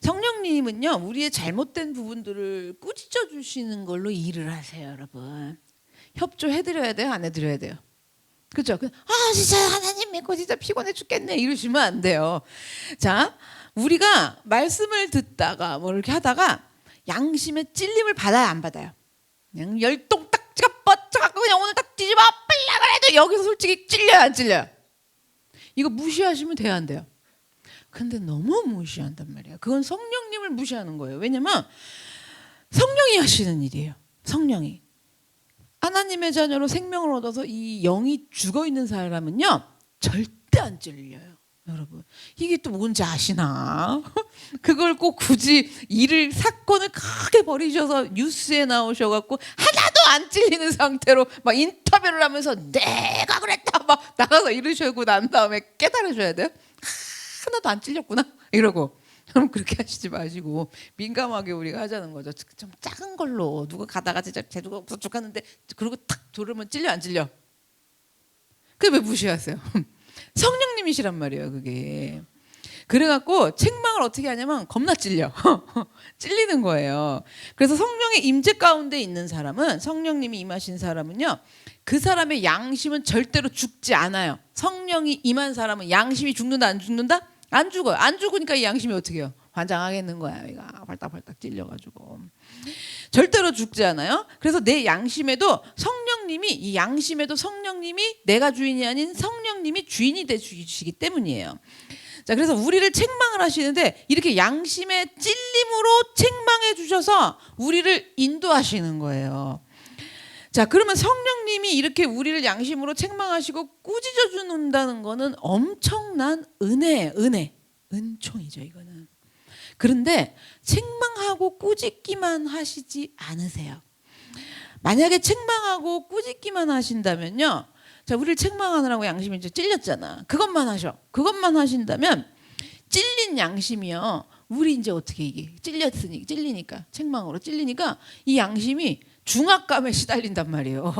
성령님은요 우리의 잘못된 부분들을 꾸짖어 주시는 걸로 일을 하세요. 여러분 협조해드려야 돼요? 안 해드려야 돼요? 그렇죠? 진짜 하나님 믿고 진짜 피곤해 죽겠네 이러시면 안 돼요. 자 우리가 말씀을 듣다가 뭐 이렇게 하다가 양심의 찔림을 받아야 안 받아요? 그냥 열동 딱지가 뻗쳐갖고 그냥 오늘 딱 뒤집어 빨라 그래도 여기서 솔직히 찔려요 안 찔려요? 이거 무시하시면 돼요 안 돼요? 근데 너무 무시한단 말이에요. 그건 성령님을 무시하는 거예요. 왜냐면 성령이 하시는 일이에요. 성령이. 하나님의 자녀로 생명을 얻어서 이 영이 죽어 있는 사람은요 절대 안 찔려요. 여러분 이게 또 뭔지 아시나? 그걸 꼭 굳이 일을 사건을 크게 벌이셔서 뉴스에 나오셔갖고 하나도 안 찔리는 상태로 막 인터뷰를 하면서 내가 그랬다 막 나가서 이러시고 난 다음에 깨달으셔야 돼요. 하나도 안 찔렸구나 이러고. 그럼 그렇게 하시지 마시고 민감하게 우리가 하자는 거죠. 좀 작은 걸로 누가 가다가 진짜 제주가 부족하는데 그러고 탁 조르면 찔려 안 찔려? 그게 왜 무시하세요? 성령님이시란 말이에요 그게. 그래갖고 책망을 어떻게 하냐면 겁나 찔려. 찔리는 거예요. 그래서 성령의 임재 가운데 있는 사람은, 성령님이 임하신 사람은요 그 사람의 양심은 절대로 죽지 않아요. 성령이 임한 사람은 양심이 죽는다 안 죽는다? 안 죽어요. 안 죽으니까 이 양심이 어떻게 해요? 환장하겠는 거야. 얘가 발딱발딱 찔려가지고 절대로 죽지 않아요. 그래서 내 양심에도 성령님이, 이 양심에도 성령님이, 내가 주인이 아닌 성령님이 주인이 되시기 때문이에요. 자, 그래서 우리를 책망을 하시는데 이렇게 양심의 찔림으로 책망해 주셔서 우리를 인도하시는 거예요. 자, 그러면 성령님이 이렇게 우리를 양심으로 책망하시고 꾸짖어 준다는 거는 엄청난 은혜예요. 은총이죠, 이거는. 그런데 책망하고 꾸짖기만 하시지 않으세요. 만약에 책망하고 꾸짖기만 하신다면요, 자, 우리를 책망하느라고 양심이 이제 찔렸잖아. 그것만 하셔. 그것만 하신다면 찔린 양심이요, 우리 이제 어떻게 이게 찔리니까 책망으로 찔리니까 이 양심이 중압감에 시달린단 말이에요.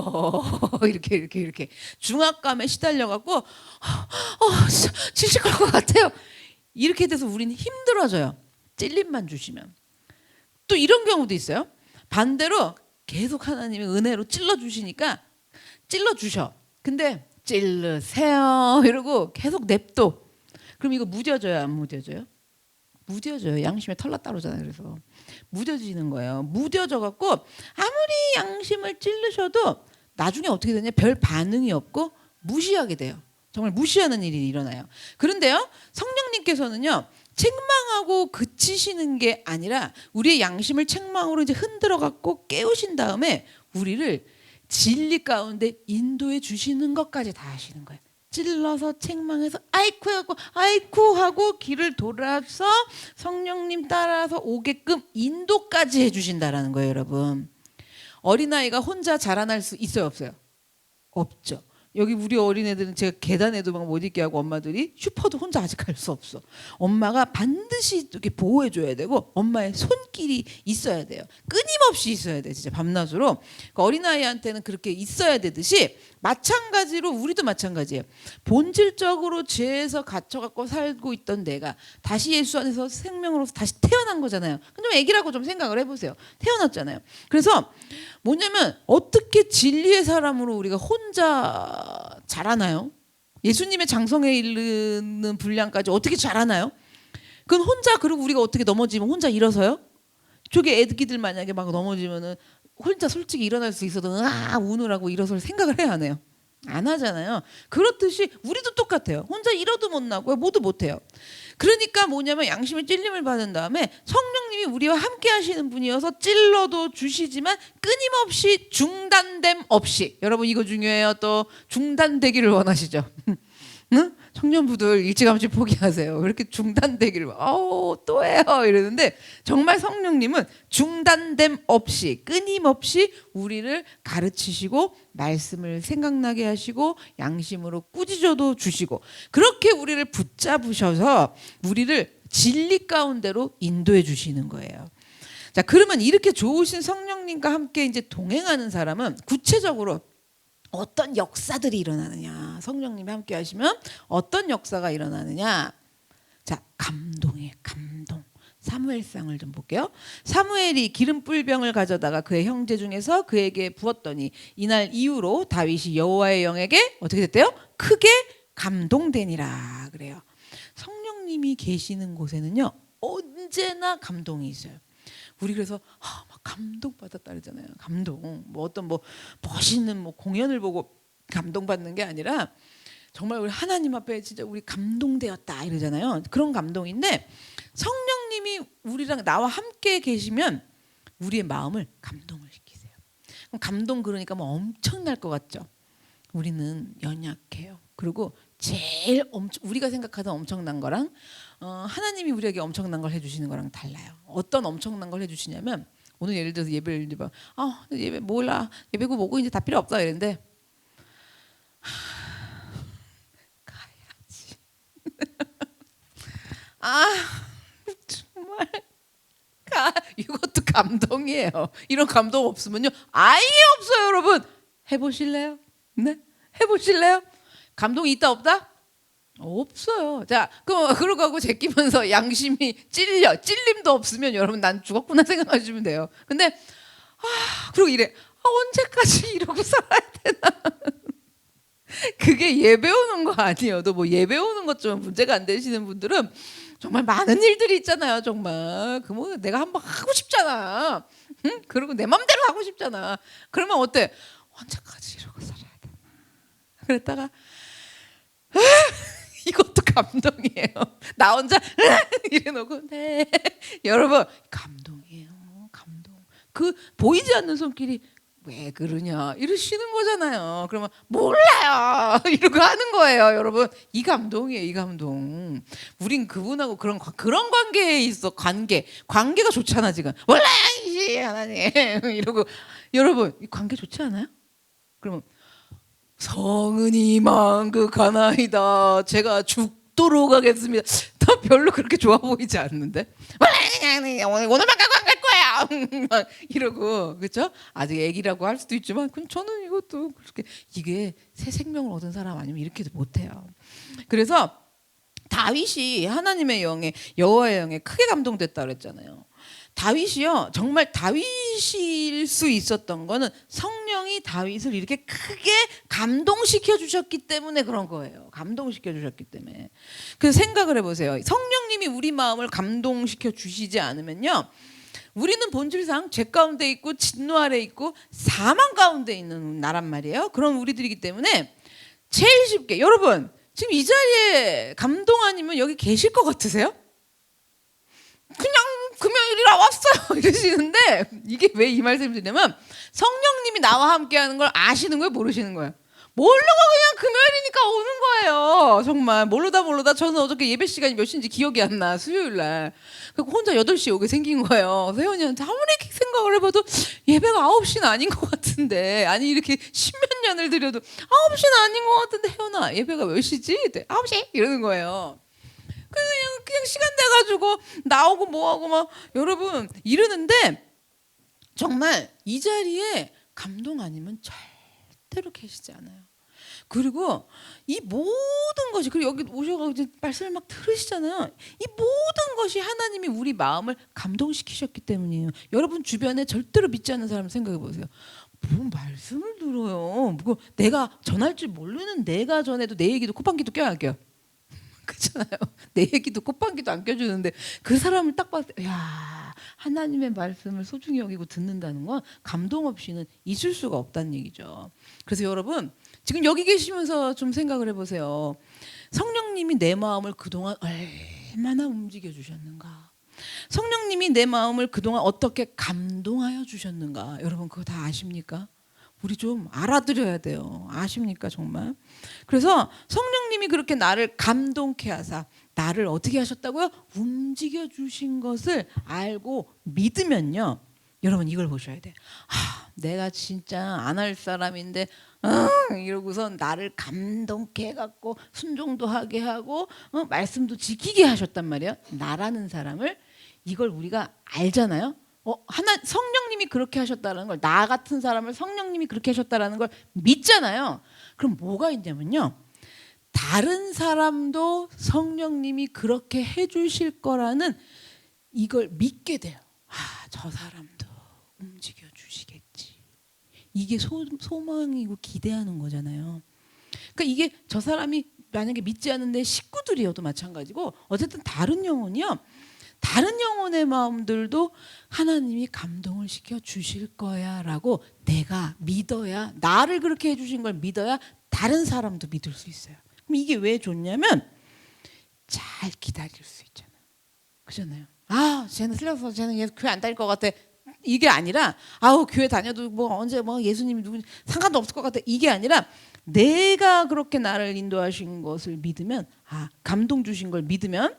이렇게 중압감에 시달려갖고 질질 것 같아요. 이렇게 돼서 우리는 힘들어져요. 찔림만 주시면. 또 이런 경우도 있어요. 반대로 계속 하나님의 은혜로 찔러주시니까 찔러주셔. 근데 찔르세요 이러고 계속 냅둬. 그럼 이거 무뎌져요 안 무뎌져요? 무뎌져요. 양심에 털났다 그러잖아요. 그래서 무뎌지는 거예요. 무뎌져 갖고 아무리 양심을 찔르셔도 나중에 어떻게 되냐, 별 반응이 없고 무시하게 돼요. 정말 무시하는 일이 일어나요. 그런데요 성령님께서는요 책망하고 그치시는 게 아니라 우리의 양심을 책망으로 이제 흔들어 갖고 깨우신 다음에 우리를 진리 가운데 인도해 주시는 것까지 다 하시는 거예요. 찔러서 책망해서 아이쿠 하고 길을 돌아서 성령님 따라서 오게끔 인도까지 해주신다라는 거예요. 여러분, 어린아이가 혼자 자라날 수 있어요 없어요? 없죠. 여기 우리 어린애들은 제가 계단에도 막 못 있게 하고 엄마들이 슈퍼도 혼자 아직 갈 수 없어. 엄마가 반드시 이렇게 보호해줘야 되고 엄마의 손길이 있어야 돼요. 끊임없이 있어야 돼. 진짜 밤낮으로. 그러니까 어린아이한테는 그렇게 있어야 되듯이 마찬가지로 우리도 마찬가지예요. 본질적으로 죄에서 갇혀갖고 살고 있던 내가 다시 예수 안에서 생명으로서 다시 태어난 거잖아요. 좀 애기라고 좀 생각을 해보세요. 태어났잖아요. 그래서 뭐냐면 어떻게 진리의 사람으로 우리가 혼자 자라나요? 예수님의 장성에 이르는 분량까지 어떻게 자라나요? 그건 혼자, 그리고 우리가 어떻게 넘어지면 혼자 일어서요? 저게 애기들 만약에 막 넘어지면은 혼자 솔직히 일어날 수 있어도 우느라고 일어설 생각을 해야 하네요. 안 하잖아요. 그렇듯이 우리도 똑같아요. 혼자 일어도 못 나고요. 뭐도 못 해요. 그러니까 뭐냐면 양심의 찔림을 받은 다음에 성령님이 우리와 함께 하시는 분이어서 찔러도 주시지만 끊임없이 중단됨 없이, 여러분 이거 중요해요. 또 중단되기를 원하시죠? 응? 청년부들 일찌감치 포기하세요. 왜 이렇게 중단되기를 또 해요 이러는데, 정말 성령님은 중단됨 없이 끊임없이 우리를 가르치시고 말씀을 생각나게 하시고 양심으로 꾸짖어도 주시고 그렇게 우리를 붙잡으셔서 우리를 진리 가운데로 인도해 주시는 거예요. 자, 그러면 이렇게 좋으신 성령님과 함께 이제 동행하는 사람은 구체적으로 어떤 역사들이 일어나느냐, 성령님이 함께 하시면 어떤 역사가 일어나느냐. 자, 감동이에요. 감동. 사무엘상을 좀 볼게요. 사무엘이 기름 뿔병을 가져다가 그의 형제 중에서 그에게 부었더니 이날 이후로 다윗이 여호와의 영에게 어떻게 됐대요? 크게 감동되니라 그래요. 성령님이 계시는 곳에는요 언제나 감동이 있어요. 우리 그래서 막 감동받았다 그러잖아요. 감동. 뭐 어떤 멋있는 공연을 보고 감동받는 게 아니라 정말 우리 하나님 앞에 진짜 우리 감동되었다 이러잖아요. 그런 감동인데 성령님이 우리랑 나와 함께 계시면 우리의 마음을 감동을 시키세요. 그럼 감동 그러니까 뭐 엄청날 것 같죠. 우리는 연약해요. 그리고 제일 우리가 생각하던 엄청난 거랑 하나님이 우리에게 엄청난 걸 해주시는 거랑 달라요. 어떤 엄청난 걸 해주시냐면 오늘 예를 들어서 예배를 드리면 예배 몰라 예배고 뭐고 이제 다 필요 없다 이랬는데 가야지. 정말 이것도 감동이에요. 이런 감동 없으면요 아예 없어요, 여러분. 해보실래요? 네, 해보실래요? 감동이 있다 없다? 없어요. 자, 그러고 하고 제끼면서 양심이 찔림도 없으면 여러분 난 죽었구나 생각하시면 돼요. 근데 그리고 이래. 언제까지 이러고 살아야 되나? 그게 예배 오는 거 아니어도 뭐 예배 오는 것 좀 문제가 안 되시는 분들은 정말 많은 일들이 있잖아요. 정말 그 뭐 내가 한번 하고 싶잖아. 응? 그리고 내 맘대로 하고 싶잖아. 그러면 어때? 언제까지 이러고 살아야 되나? 그랬다가 이것도 감동이에요. 나 혼자 이래놓고 네 여러분 감동이에요. 감동. 그 보이지 않는 손길이 왜 그러냐 이러시는 거잖아요. 그러면 몰라요 이러고 하는 거예요, 여러분. 이 감동이에요, 이 감동. 우린 그분하고 그런 관계에 있어. 관계가 좋잖아 지금. 몰라요 하나님 이러고 여러분 이 관계 좋지 않아요? 그러면 성은 이만극하나이다. 제가 죽도록 하겠습니다. 더 별로 그렇게 좋아 보이지 않는데. 오늘만 가고 안 갈 거야. 막 이러고 그렇죠? 아직 애기라고 할 수도 있지만 저는 이것도 그렇게 이게 새 생명을 얻은 사람 아니면 이렇게도 못해요. 그래서 다윗이 하나님의 영에 여호와의 영에 크게 감동됐다 그랬잖아요. 다윗이요 정말 다윗일 수 있었던 거는 성령이 다윗을 이렇게 크게 감동시켜 주셨기 때문에 그런 거예요. 감동시켜 주셨기 때문에. 그래서 생각을 해보세요. 성령님이 우리 마음을 감동시켜 주시지 않으면요 우리는 본질상 죄 가운데 있고 진노 아래 있고 사망 가운데 있는 나란 말이에요. 그런 우리들이기 때문에 제일 쉽게 여러분 지금 이 자리에 감동 아니면 여기 계실 것 같으세요? 그냥 금요일이라 왔어요 이러시는데 이게 왜 이 말씀을 드리냐면 성령님이 나와 함께하는 걸 아시는 거예요, 모르시는 거예요? 모르고 그냥 금요일이니까 오는 거예요. 정말 모르다 저는 어저께 예배 시간이 몇 시인지 기억이 안 나. 수요일날 혼자 8시에 오게 생긴 거예요. 세연이한테 아무리 생각을 해봐도 예배가 9시는 아닌 것 같은데 아니 이렇게 십몇 년을 들여도 9시는 아닌 것 같은데 혜연아 예배가 몇 시지? 9시? 이러는 거예요. 그냥 시간 돼가지고 나오고 뭐하고 막 여러분 이러는데 정말 이 자리에 감동 아니면 절대로 계시지 않아요. 그리고 이 모든 것이 그리고 여기 오셔가지고 말씀을 막 들으시잖아요. 이 모든 것이 하나님이 우리 마음을 감동시키셨기 때문이에요. 여러분 주변에 절대로 믿지 않는 사람 생각해 보세요. 뭔 말씀을 들어요. 뭐 내가 전할 줄 모르는 내가 전해도 내 얘기도 콧방귀도 껴야 할게요. 그렇잖아요. 내 얘기도 콧방귀도 안 껴주는데 그 사람을 딱 봤을 때 야 하나님의 말씀을 소중히 여기고 듣는다는 건 감동 없이는 있을 수가 없다는 얘기죠. 그래서 여러분 지금 여기 계시면서 좀 생각을 해보세요. 성령님이 내 마음을 그동안 얼마나 움직여 주셨는가. 성령님이 내 마음을 그동안 어떻게 감동하여 주셨는가. 여러분 그거 다 아십니까? 우리 좀 알아들어야 돼요. 아십니까 정말? 그래서 성령님이 그렇게 나를 감동케 하사 나를 어떻게 하셨다고요? 움직여 주신 것을 알고 믿으면요. 여러분 이걸 보셔야 돼. 내가 진짜 안 할 사람인데 이러고서 나를 감동케 해갖고 순종도 하게 하고 말씀도 지키게 하셨단 말이에요. 나라는 사람을 이걸 우리가 알잖아요. 성령님이 그렇게 하셨다는 걸 나 같은 사람을 성령님이 그렇게 하셨다는 걸 믿잖아요. 그럼 뭐가 있냐면요. 다른 사람도 성령님이 그렇게 해주실 거라는 이걸 믿게 돼요. 저 사람도 움직여 주시겠지. 이게 소망이고 기대하는 거잖아요. 그러니까 이게 저 사람이 만약에 믿지 않는데 식구들이어도 마찬가지고 어쨌든 다른 영혼이요. 다른 영혼의 마음들도 하나님이 감동을 시켜 주실 거야 라고 내가 믿어야 나를 그렇게 해주신 걸 믿어야 다른 사람도 믿을 수 있어요. 그럼 이게 왜 좋냐면 잘 기다릴 수 있잖아요. 그렇잖아요. 쟤는 틀렸어. 쟤는 교회 안 다닐 것 같아. 이게 아니라 아우 교회 다녀도 뭐 언제 뭐 예수님이 누구 상관도 없을 것 같아. 이게 아니라 내가 그렇게 나를 인도하신 것을 믿으면 감동 주신 걸 믿으면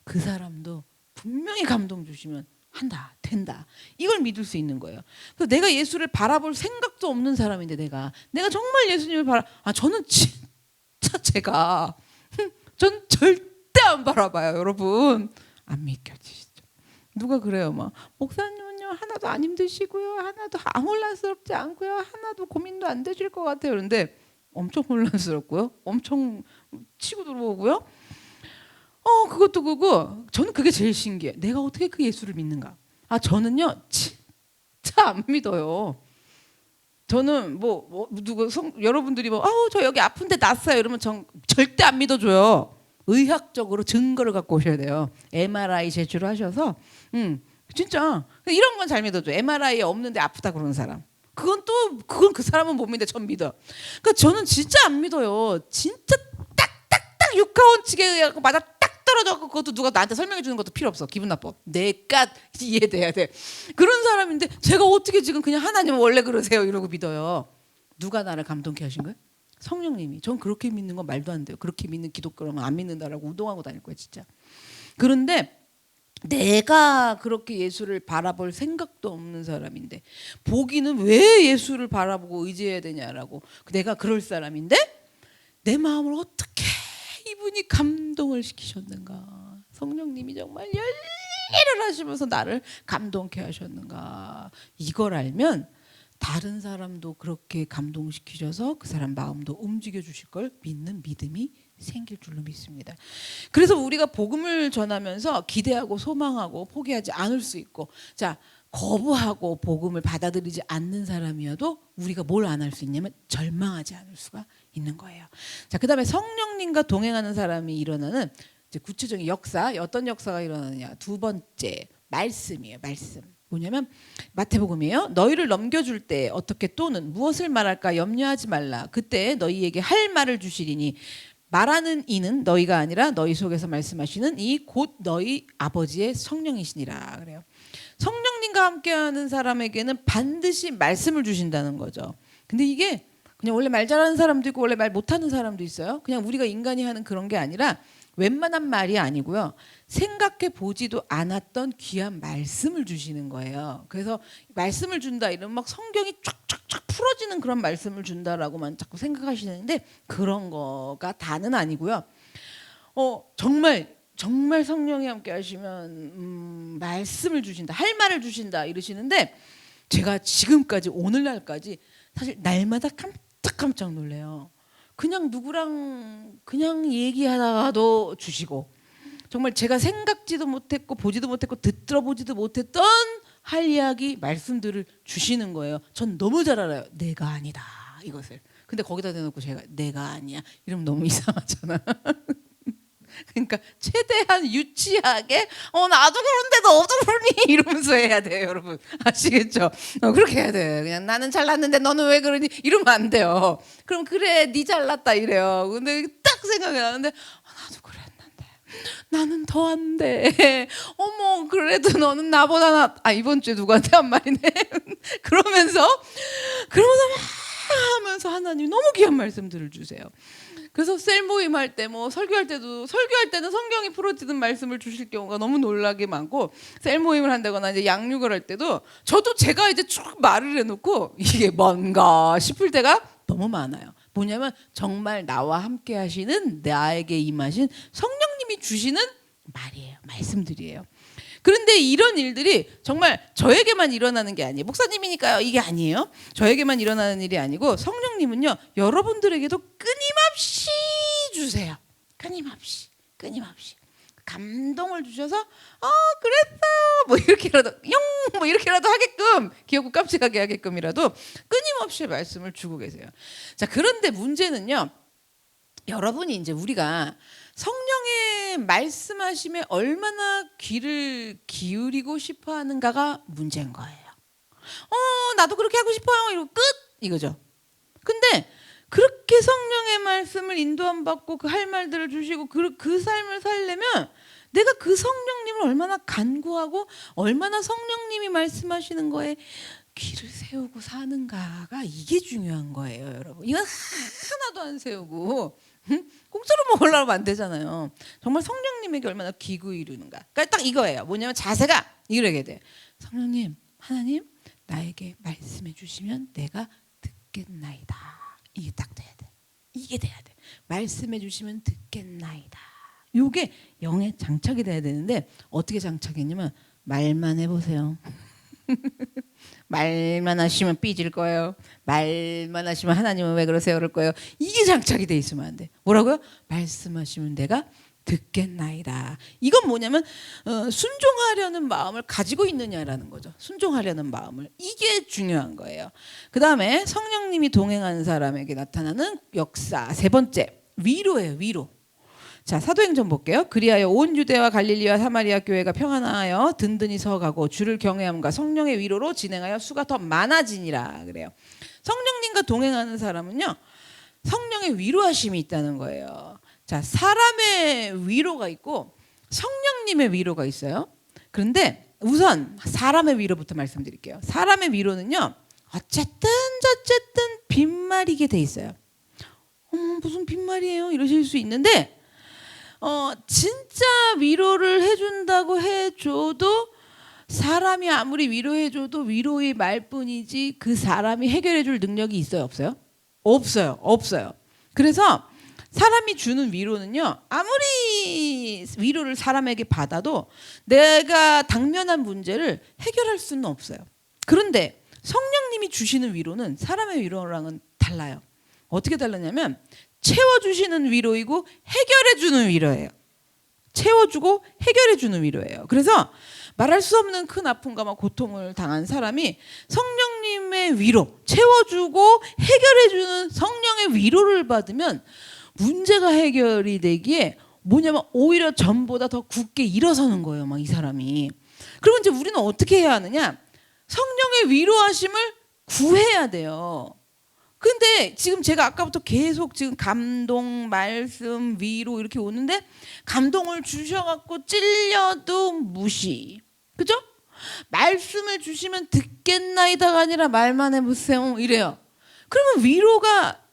그 사람도 분명히 감동 주시면 한다 된다 이걸 믿을 수 있는 거예요. 그래서 내가 예수를 바라볼 생각도 없는 사람인데 내가 정말 예수님을 저는 진짜 제가 전 절대 안 바라봐요. 여러분 안 믿겨지시죠? 누가 그래요 막 목사님은요 하나도 안 힘드시고요 하나도 혼란스럽지 않고요 하나도 고민도 안 되실 것 같아요. 그런데 엄청 혼란스럽고요 엄청 치고 들어오고요 그것도 그거 저는 그게 제일 신기해. 내가 어떻게 그 예수를 믿는가? 저는요 진짜 안 믿어요. 저는 여러분들이 저 여기 아픈데 났어요 이러면 절대 안 믿어줘요. 의학적으로 증거를 갖고 오셔야 돼요. MRI 제출을 하셔서 진짜 이런 건 잘 믿어줘. MRI에 없는데 아프다 그러는 사람. 그건 그 사람은 못 믿는데 전 믿어. 그러니까 저는 진짜 안 믿어요. 진짜 딱딱딱 육하원칙에 맞아 딱 떨어져. 그것도 누가 나한테 설명해 주는 것도 필요 없어. 기분 나빠. 내가 이해돼야 돼. 그런 사람인데 제가 어떻게 지금 그냥 하나님 원래 그러세요 이러고 믿어요. 누가 나를 감동케 하신 거예요? 성령님이. 전 그렇게 믿는 건 말도 안 돼요. 그렇게 믿는 기독교라면 안 믿는다라고 우동하고 다닐 거예요 진짜. 그런데 내가 그렇게 예수를 바라볼 생각도 없는 사람인데 보기는 왜 예수를 바라보고 의지해야 되냐라고 내가 그럴 사람인데 내 마음을 어떻게 이분이 감동을 시키셨는가. 성령님이 정말 열일을 하시면서 나를 감동케 하셨는가. 이걸 알면 다른 사람도 그렇게 감동시키셔서 그 사람 마음도 움직여 주실 걸 믿는 믿음이 생길 줄로 믿습니다. 그래서 우리가 복음을 전하면서 기대하고 소망하고 포기하지 않을 수 있고 거부하고 복음을 받아들이지 않는 사람이어도 우리가 뭘 안 할 수 있냐면 절망하지 않을 수가 있는 거예요. 그다음에 성령님과 동행하는 사람이 일어나는 이제 구체적인 역사, 어떤 역사가 일어나느냐. 두 번째 말씀이에요. 말씀. 뭐냐면 마태복음이에요. 너희를 넘겨줄 때 어떻게 또는 무엇을 말할까 염려하지 말라. 그때 너희에게 할 말을 주시리니 말하는 이는 너희가 아니라 너희 속에서 말씀하시는 이 곧 너희 아버지의 성령이시니라. 그래요. 성령님과 함께하는 사람에게는 반드시 말씀을 주신다는 거죠. 근데 이게 그냥 원래 말 잘하는 사람도 있고 원래 말 못하는 사람도 있어요. 그냥 우리가 인간이 하는 그런 게 아니라 웬만한 말이 아니고요. 생각해 보지도 않았던 귀한 말씀을 주시는 거예요. 그래서 말씀을 준다 이러면 막 성경이 쫙쫙쫙 풀어지는 그런 말씀을 준다라고만 자꾸 생각하시는데 그런 거가 다는 아니고요. 정말 성령이 함께 하시면 말씀을 주신다, 할 말을 주신다 이러시는데 제가 지금까지 오늘날까지 사실 날마다 깜짝깜짝 놀래요. 그냥 누구랑 그냥 얘기하다가도 주시고 정말 제가 생각지도 못했고 보지도 못했고 들어보지도 못했던 할 이야기 말씀들을 주시는 거예요. 전 너무 잘 알아요. 내가 아니다 이것을. 근데 거기다 대놓고 제가 내가 아니야 이러면 너무 이상하잖아. 그러니까 최대한 유치하게 나도 그런데 너도 그러니 이러면서 해야 돼요. 여러분 아시겠죠? 그렇게 해야 돼. 그냥 나는 잘났는데 너는 왜 그러니 이러면 안 돼요. 그럼 그래 네 잘났다 이래요. 근데 딱 생각이 나는데 나도 그랬는데 나는 더 안 돼. 어머 그래도 너는 나보다 이번 주에 누구한테 한 말이네. 그러면서 막 하면서 하나님 너무 귀한 말씀들을 주세요. 그래서 셀 모임 할 때 설교할 때는 성경이 풀어지는 말씀을 주실 경우가 너무 놀라게 많고 셀 모임을 한다거나 이제 양육을 할 때도 저도 제가 이제 쭉 말을 해놓고 이게 뭔가 싶을 때가 너무 많아요. 뭐냐면 정말 나와 함께 하시는 나에게 임하신 성령님이 주시는 말이에요. 말씀들이에요. 그런데 이런 일들이 정말 저에게만 일어나는 게 아니에요. 목사님이니까요. 이게 아니에요. 저에게만 일어나는 일이 아니고 성령님은요. 여러분들에게도 끊임없이 주세요. 끊임없이. 감동을 주셔서 그랬어요. 이렇게라도 하게끔 귀엽고 깜찍하게 하게끔이라도 끊임없이 말씀을 주고 계세요. 그런데 문제는요. 여러분이 이제 우리가 성령의 말씀하심에 얼마나 귀를 기울이고 싶어 하는가가 문제인 거예요. 나도 그렇게 하고 싶어요. 이러고 끝! 이거죠. 근데 그렇게 성령의 말씀을 인도함 받고 그 할 말들을 주시고 그 삶을 살려면 내가 그 성령님을 얼마나 간구하고 얼마나 성령님이 말씀하시는 거에 귀를 세우고 사는가가 이게 중요한 거예요, 여러분. 이건 하나도 안 세우고 공짜로 먹으려고 안 되잖아요. 정말 성령님에게 얼마나 귀 기울이는가. 그러니까 딱 이거예요. 뭐냐면 자세가 이러게 돼. 성령님, 하나님, 나에게 말씀해 주시면 내가 듣겠나이다. 이게 딱 돼야 돼. 이게 돼야 돼. 말씀해 주시면 듣겠나이다. 요게 영에 장착이 돼야 되는데 어떻게 장착했냐면 말만 해보세요. 말만 하시면 삐질 거예요. 말만 하시면 하나님은 왜 그러세요? 그럴 거예요. 이게 장착이 돼 있으면 안 돼. 뭐라고요? 말씀하시면 내가 듣겠나이다. 이건 뭐냐면 순종하려는 마음을 가지고 있느냐라는 거죠. 순종하려는 마음을. 이게 중요한 거예요. 그 다음에 성령님이 동행하는 사람에게 나타나는 역사. 세 번째, 위로예요. 위로. 자, 사도행전 볼게요. 그리하여 온 유대와 갈릴리와 사마리아 교회가 평안하여 든든히 서가고 주를 경외함과 성령의 위로로 진행하여 수가 더 많아지니라 그래요. 성령님과 동행하는 사람은요, 성령의 위로하심이 있다는 거예요. 자, 사람의 위로가 있고 성령님의 위로가 있어요. 그런데 우선 사람의 위로부터 말씀드릴게요. 사람의 위로는요, 어쨌든 빈말이게 돼 있어요. 무슨 빈말이에요? 이러실 수 있는데 진짜 위로를 해준다고 해줘도 사람이 아무리 위로해줘도 위로의 말뿐이지 그 사람이 해결해줄 능력이 있어요? 없어요? 없어요. 그래서 사람이 주는 위로는요, 아무리 위로를 사람에게 받아도 내가 당면한 문제를 해결할 수는 없어요. 그런데 성령님이 주시는 위로는 사람의 위로랑은 달라요. 어떻게 달라냐면 채워주시는 위로이고 해결해주는 위로예요. 채워주고 해결해주는 위로예요. 그래서 말할 수 없는 큰 아픔과 고통을 당한 사람이 성령님의 위로, 채워주고 해결해주는 성령의 위로를 받으면 문제가 해결이 되기에 뭐냐면 오히려 전보다 더 굳게 일어서는 거예요. 막 이 사람이. 그러면 이제 우리는 어떻게 해야 하느냐? 성령의 위로하심을 구해야 돼요. 근데 지금 제가 아까부터 계속 지금 감동, 말씀, 위로 이렇게 오는데 감동을 주셔갖고 찔려도 무시. 그죠? 말씀을 주시면 듣겠나이다가 아니라 말만 해보세요. 이래요. 그러면 위로가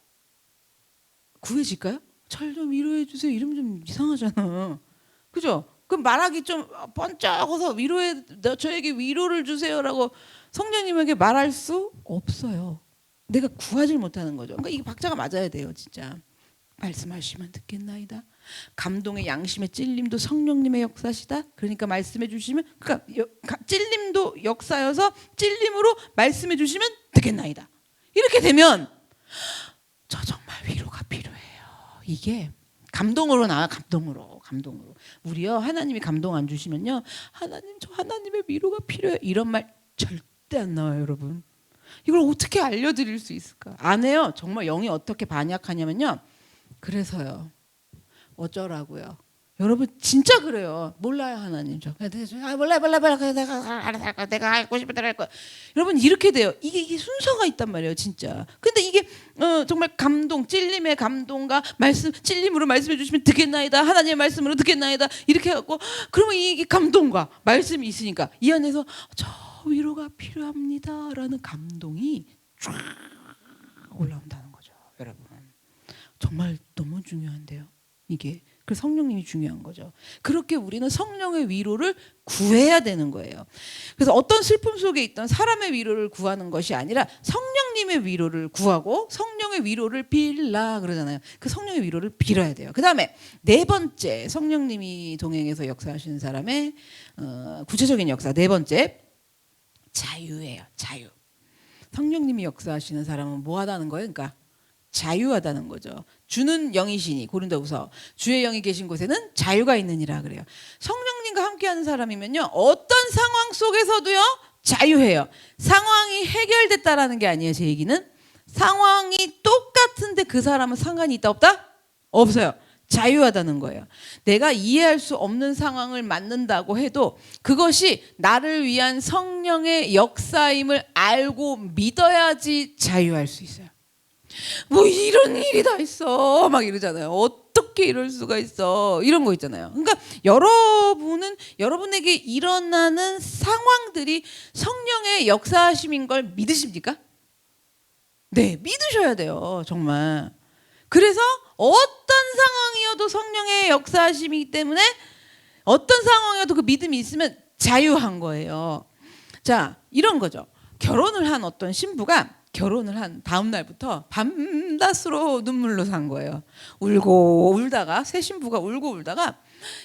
구해질까요? 절 좀 위로해 주세요. 이러면 좀 이상하잖아. 그죠? 그럼 말하기 좀 번쩍어서 저에게 위로를 주세요라고 성령님에게 말할 수 없어요. 내가 구하지 못하는 거죠. 그러니까 이게 박자가 맞아야 돼요, 진짜. 말씀하시면 듣겠나이다. 감동의 양심의 찔림도 성령님의 역사시다. 그러니까 말씀해 주시면, 그러니까 찔림도 역사여서 찔림으로 말씀해 주시면 듣겠나이다. 이렇게 되면 저 정말 위로가 필요해요. 이게 감동으로 나와. 감동으로. 우리요, 하나님이 감동 안 주시면요, 하나님, 저 하나님의 위로가 필요해요, 이런 말 절대 안 나와요, 여러분. 이걸 어떻게 알려드릴 수 있을까? 안 해요. 정말 영이 어떻게 반약하냐면요, 그래서요, 어쩌라고요. 여러분 진짜 그래요. 몰라요, 하나님. 몰라요. 내가 하고 싶은 대로 할 거야. 여러분 이렇게 돼요. 이게 순서가 있단 말이에요, 진짜. 근데 이게 정말 감동, 찔림의 감동과 말씀, 찔림으로 말씀해 주시면 듣겠나이다. 하나님의 말씀으로 듣겠나이다. 이렇게 해갖고 그러면 이게 감동과 말씀이 있으니까 이 안에서 저 위로가 필요합니다라는 감동이 쫙 올라온다는 거죠, 여러분. 정말 너무 중요한데요, 이게. 그래서 성령님이 중요한 거죠. 그렇게 우리는 성령의 위로를 구해야 되는 거예요. 그래서 어떤 슬픔 속에 있던 사람의 위로를 구하는 것이 아니라 성령님의 위로를 구하고 성령의 위로를 빌라 그러잖아요. 그 성령의 위로를 빌어야 돼요. 그 다음에 네 번째, 성령님이 동행해서 역사하시는 사람의 구체적인 역사 네 번째, 자유예요. 자유. 성령님이 역사하시는 사람은 뭐 하다는 거예요? 그러니까 자유하다는 거죠. 주는 영이시니, 고린도후서 주의 영이 계신 곳에는 자유가 있느니라 그래요. 성령님과 함께하는 사람이면요, 어떤 상황 속에서도요 자유해요. 상황이 해결됐다라는 게 아니에요. 제 얘기는 상황이 똑같은데 그 사람은 상관이 있다 없다? 없어요. 자유하다는 거예요. 내가 이해할 수 없는 상황을 만난다고 해도 그것이 나를 위한 성령의 역사임을 알고 믿어야지 자유할 수 있어요. 뭐 이런 일이 다 있어 막 이러잖아요. 어떻게 이럴 수가 있어 이런 거 있잖아요. 그러니까 여러분은 여러분에게 일어나는 상황들이 성령의 역사하심인 걸 믿으십니까? 네, 믿으셔야 돼요. 정말. 그래서 어떤 상황이어도 성령의 역사하심이기 때문에 어떤 상황이어도 그 믿음이 있으면 자유한 거예요. 자, 이런 거죠. 결혼을 한 어떤 신부가 결혼을 한 다음 날부터 밤낮으로 눈물로 산 거예요. 울고 울다가 새 신부가 울고 울다가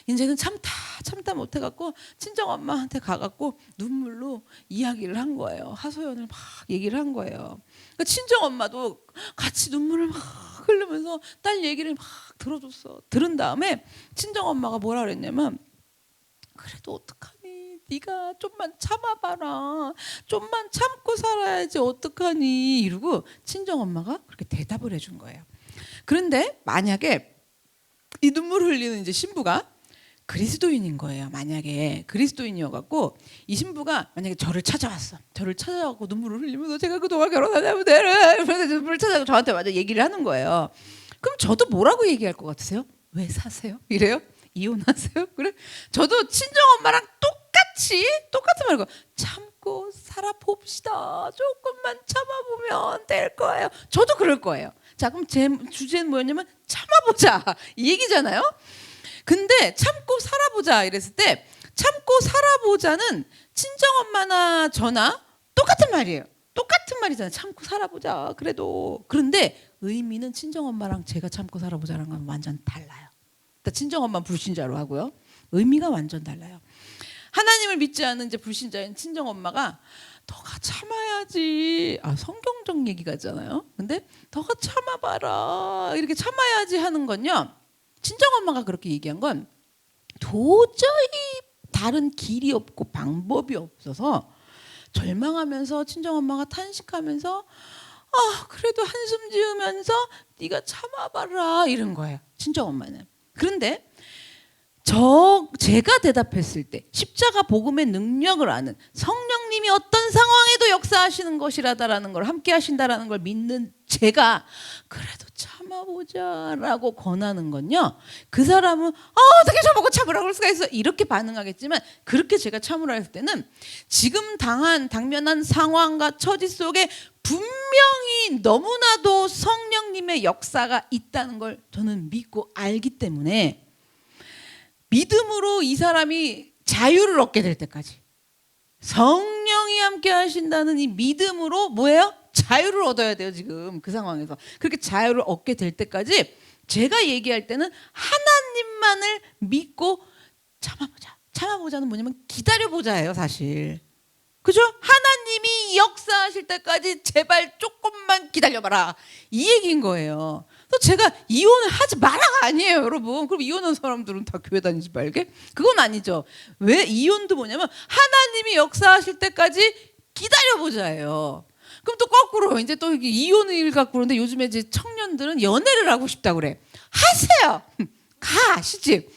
이제는 참다 못해갖고 친정 엄마한테 가갖고 눈물로 이야기를 한 거예요. 하소연을 막 얘기를 한 거예요. 그러니까 친정 엄마도 같이 눈물을 막 흘리면서 딸 얘기를 막 들어줬어. 들은 다음에 친정 엄마가 뭐라 그랬냐면 그래도 어떡하니? 네가 좀만 참아봐라. 좀만 참고 살아야지 어떡하니? 이러고 친정 엄마가 그렇게 대답을 해준 거예요. 그런데 만약에 이 눈물 흘리는 이제 신부가 그리스도인인 거예요. 만약에 그리스도인이어갖고 이 신부가 만약에 저를 찾아왔어. 저를 찾아와서 눈물을 흘리면서 제가 그동안 결혼하냐면 되는 눈물을 찾아서 저한테 맞아 얘기를 하는 거예요. 그럼 저도 뭐라고 얘기할 것 같으세요? 왜 사세요? 이래요? 이혼하세요? 그래? 저도 친정 엄마랑 똑같은 말고 참고 살아봅시다. 조금만 참아보면 될 거예요. 저도 그럴 거예요. 자, 그럼 제 주제는 뭐였냐면 참아보자 이 얘기잖아요. 근데 참고 살아보자 이랬을 때 참고 살아보자는 친정엄마나 저나 똑같은 말이에요. 똑같은 말이잖아요. 참고 살아보자 그래도. 그런데 의미는 친정엄마랑 제가 참고 살아보자라는 건 완전 달라요. 친정엄마 불신자로 하고요. 의미가 완전 달라요. 하나님을 믿지 않는 이제 불신자인 친정엄마가 너가 참아야지. 성경적 얘기 같잖아요. 근데 너가 참아봐라. 이렇게 참아야지 하는 건요. 친정엄마가 그렇게 얘기한 건 도저히 다른 길이 없고 방법이 없어서 절망하면서 친정엄마가 탄식하면서 그래도 한숨 지으면서 네가 참아봐라 이런 거예요. 친정엄마는. 그런데 제가 대답했을 때 십자가 복음의 능력을 아는 성령님이 어떤 상황에도 역사하시는 것이라다라는 걸 함께 하신다라는 걸 믿는 제가 그래도 참아보자라고 권하는 건요. 그 사람은 어떻게 저보고 참으라고 할 수가 있어 이렇게 반응하겠지만 그렇게 제가 참으라 했을 때는 지금 당면한 상황과 처지 속에 분명히 너무나도 성령님의 역사가 있다는 걸 저는 믿고 알기 때문에 믿음으로 이 사람이 자유를 얻게 될 때까지 성령이 함께 하신다는 이 믿음으로 뭐예요? 자유를 얻어야 돼요. 지금 그 상황에서 그렇게 자유를 얻게 될 때까지 제가 얘기할 때는 하나님만을 믿고 참아보자는 뭐냐면 기다려보자예요. 사실 그죠? 하나님이 역사하실 때까지 제발 조금만 기다려봐라 이 얘기인 거예요. 또 제가 이혼을 하지 마라가 아니에요, 여러분. 그럼 이혼한 사람들은 다 교회 다니지 말게? 그건 아니죠. 왜 이혼도 뭐냐면 하나님이 역사하실 때까지 기다려보자예요. 그럼 또 거꾸로 이제 또 이혼을 갖고 그러는데 요즘에 이제 청년들은 연애를 하고 싶다 그래. 하세요. 가 시집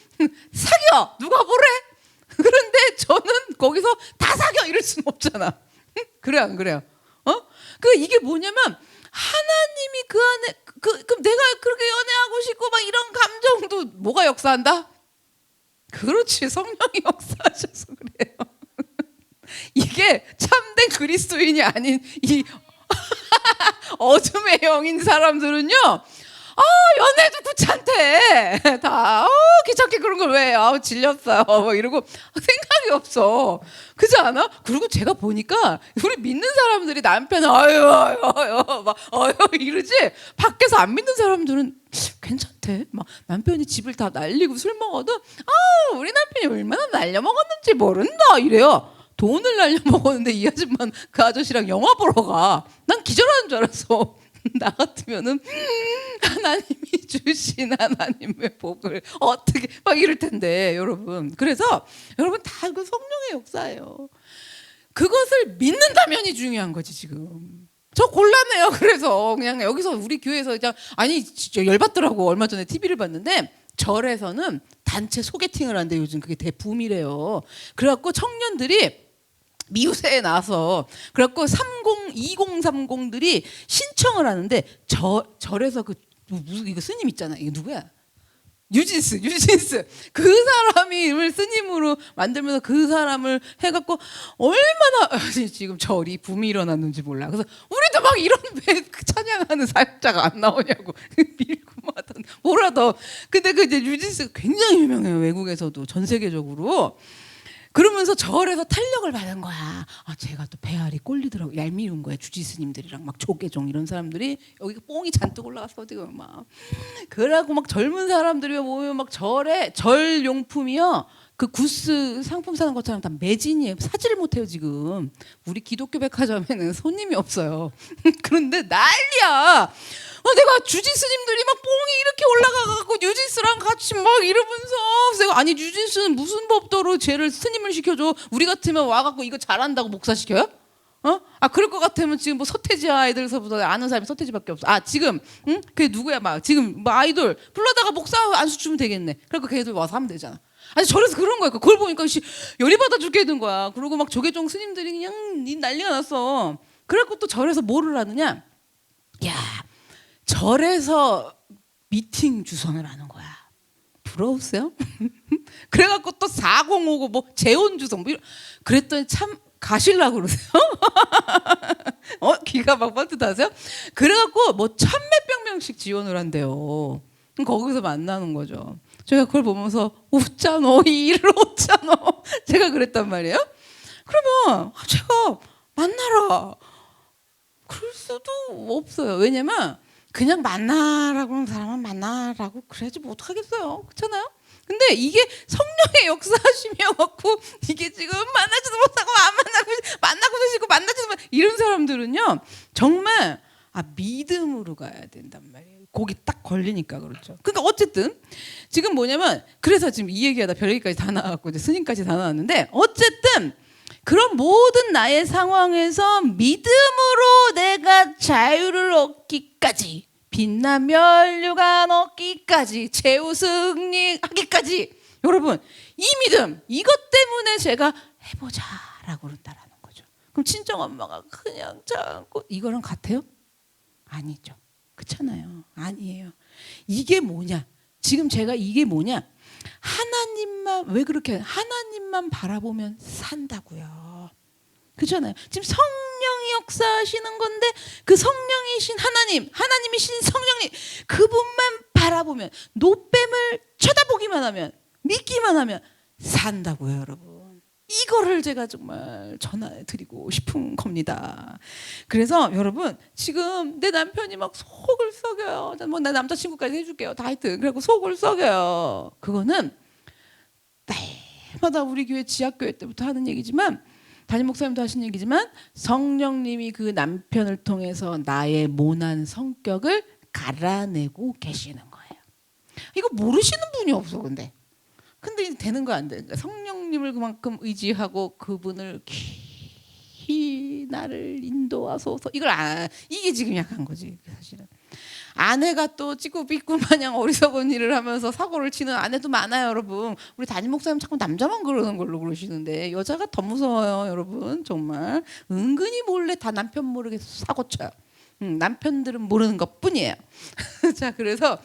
사겨 누가 뭐래? 그런데 저는 거기서 다 사겨 이럴 수는 없잖아. 그래 안 그래요? 이게 뭐냐면 하나님이 그 안에 그럼 내가 그렇게 연애하고 싶고 막 이런 감정도 뭐가 역사한다? 그렇지, 성령이 역사하셔서 그래요. 이게 참된 그리스도인이 아닌 이 어둠의 영인 사람들은요. 연애도 귀찮대. 다 귀찮게 그런 걸 왜? 질렸어요. 뭐 이러고 생각이 없어. 그렇지 않아? 그리고 제가 보니까 우리 믿는 사람들이 남편 막 이러지. 밖에서 안 믿는 사람들은 괜찮대. 막 남편이 집을 다 날리고 술 먹어도 우리 남편이 얼마나 날려 먹었는지 모른다 이래요. 돈을 날려 먹었는데 이 아줌마는 그 아저씨랑 영화 보러 가. 난 기절하는 줄 알았어. 나 같으면은 하나님이 주신 하나님의 복을 어떻게 막 이럴 텐데 여러분. 그래서 여러분 다 그 성령의 역사예요. 그것을 믿는다면이 중요한 거지 지금. 저 곤란해요. 그래서 그냥 여기서 우리 교회에서 그냥 진짜 열받더라고. 얼마 전에 TV를 봤는데 절에서는 단체 소개팅을 하는데 요즘 그게 대붐이래요. 그래갖고 청년들이 미우새에 나와서 그래갖고 2030들이 신청을 하는데 절에서 이거 스님 있잖아. 이게 누구야? 유진스 그 사람을 스님으로 만들면서 그 사람을 해갖고 얼마나 지금 절이 붐이 일어났는지 몰라. 그래서 우리도 막 이런 왜 찬양하는 사역자가 안 나오냐고 밀고 하던 뭐라 더. 근데 그 이제 유진스가 굉장히 유명해요, 외국에서도 전 세계적으로. 그러면서 절에서 탄력을 받은 거야. 아, 제가 또 배알이 꼴리더라고. 얄미운 거야. 주지스님들이랑 막 조계종 이런 사람들이 여기 뽕이 잔뜩 올라갔어 지금 막. 그래갖고 막 젊은 사람들이 모이면 막 절에 절 용품이요. 그 구스 상품 사는 것처럼 다 매진이에요. 사지를 못해요 지금. 우리 기독교 백화점에는 손님이 없어요. 그런데 난리야. 내가 주지스님들이 막 뽕이 이렇게 올라가갖고 유진스랑 같이 막 이러면서 내가 아니 유진스는 무슨 법도로 쟤를 스님을 시켜줘? 우리 같으면 와갖고 이거 잘한다고 목사시켜요? 아 그럴 것 같으면 지금 뭐 서태지 아이들서부터 아는 사람이 서태지밖에 없어. 아 지금 그게 누구야 막 지금 뭐 아이돌 불러다가 목사 안수 주면 되겠네. 그러니까 걔들 와서 하면 되잖아. 아니 저래서 그런 거야. 그걸 보니까 열이 받아 죽겠는 거야. 그리고 막 조계종 스님들이 그냥 난리가 났어. 그래갖고 또 절에서 뭐를 하느냐? 야 절에서 미팅 주선을 하는 거야. 부러우세요? 그래갖고 또 4050 뭐 재혼 주선 뭐 그랬더니 참 가실라고 그러세요? 귀가 막 번듯하세요? 그래갖고 뭐 1000몇백 명씩 지원을 한대요. 거기서 만나는 거죠. 제가 그걸 보면서 웃잖아 이 일을 웃잖아 제가 그랬단 말이에요. 그러면 제가 만나라 그럴 수도 없어요. 왜냐면 그냥 만나라고 하는 사람은 만나라고 그래야지 뭐 어떡하겠어요. 그렇잖아요. 근데 이게 성령의 역사하심이어갖고 이게 지금 만나지도 못하고 안 만나고도 싶고 만나지도 못 이런 사람들은요 정말 믿음으로 가야 된단 말이에요. 거기 딱 걸리니까 그렇죠. 그러니까 어쨌든 지금 뭐냐면 그래서 지금 이 얘기하다 별 얘기까지 다 나왔고 이제 스님까지 다 나왔는데 어쨌든 그런 모든 나의 상황에서 믿음으로 내가 자유를 얻기까지 빛나 면류관 얻기까지 최후 승리하기까지 여러분 이 믿음 이것 때문에 제가 해보자라고 그런다라는 거죠. 그럼 친정엄마가 그냥 참고 이거랑 같아요? 아니죠. 그렇잖아요. 아니에요. 이게 뭐냐? 지금 제가 이게 뭐냐? 하나님만 왜 그렇게 하나님만 바라보면 산다고요. 그렇잖아요. 지금 성령이 역사하시는 건데 그 성령이신 하나님이신 성령님 그분만 바라보면 노뱀을 쳐다보기만 하면 믿기만 하면 산다고요, 여러분. 이거를 제가 정말 전해드리고 싶은 겁니다. 그래서 여러분 지금 내 남편이 막 속을 썩여요. 뭐 내 남자친구까지 해줄게요. 다 하여튼 그리고 속을 썩여요. 그거는 날마다 우리 교회 지하교회 때부터 하는 얘기지만 담임 목사님도 하신 얘기지만 성령님이 그 남편을 통해서 나의 모난 성격을 갈아내고 계시는 거예요. 이거 모르시는 분이 없어 근데 되는 거 안 돼. 그러니까 성령님을 그만큼 의지하고 그분을 깊이 나를 인도하소서 이걸 이게 지금 약한 거지 사실은. 아내가 또 찌꾸삐꾸 마냥 어리석은 일을 하면서 사고를 치는 아내도 많아요 여러분. 우리 담임 목사님 자꾸 남자만 그러는 걸로 그러시는데 여자가 더 무서워요 여러분. 정말 은근히 몰래 다 남편 모르게 사고 쳐요. 남편들은 모르는 것뿐이에요. 자 그래서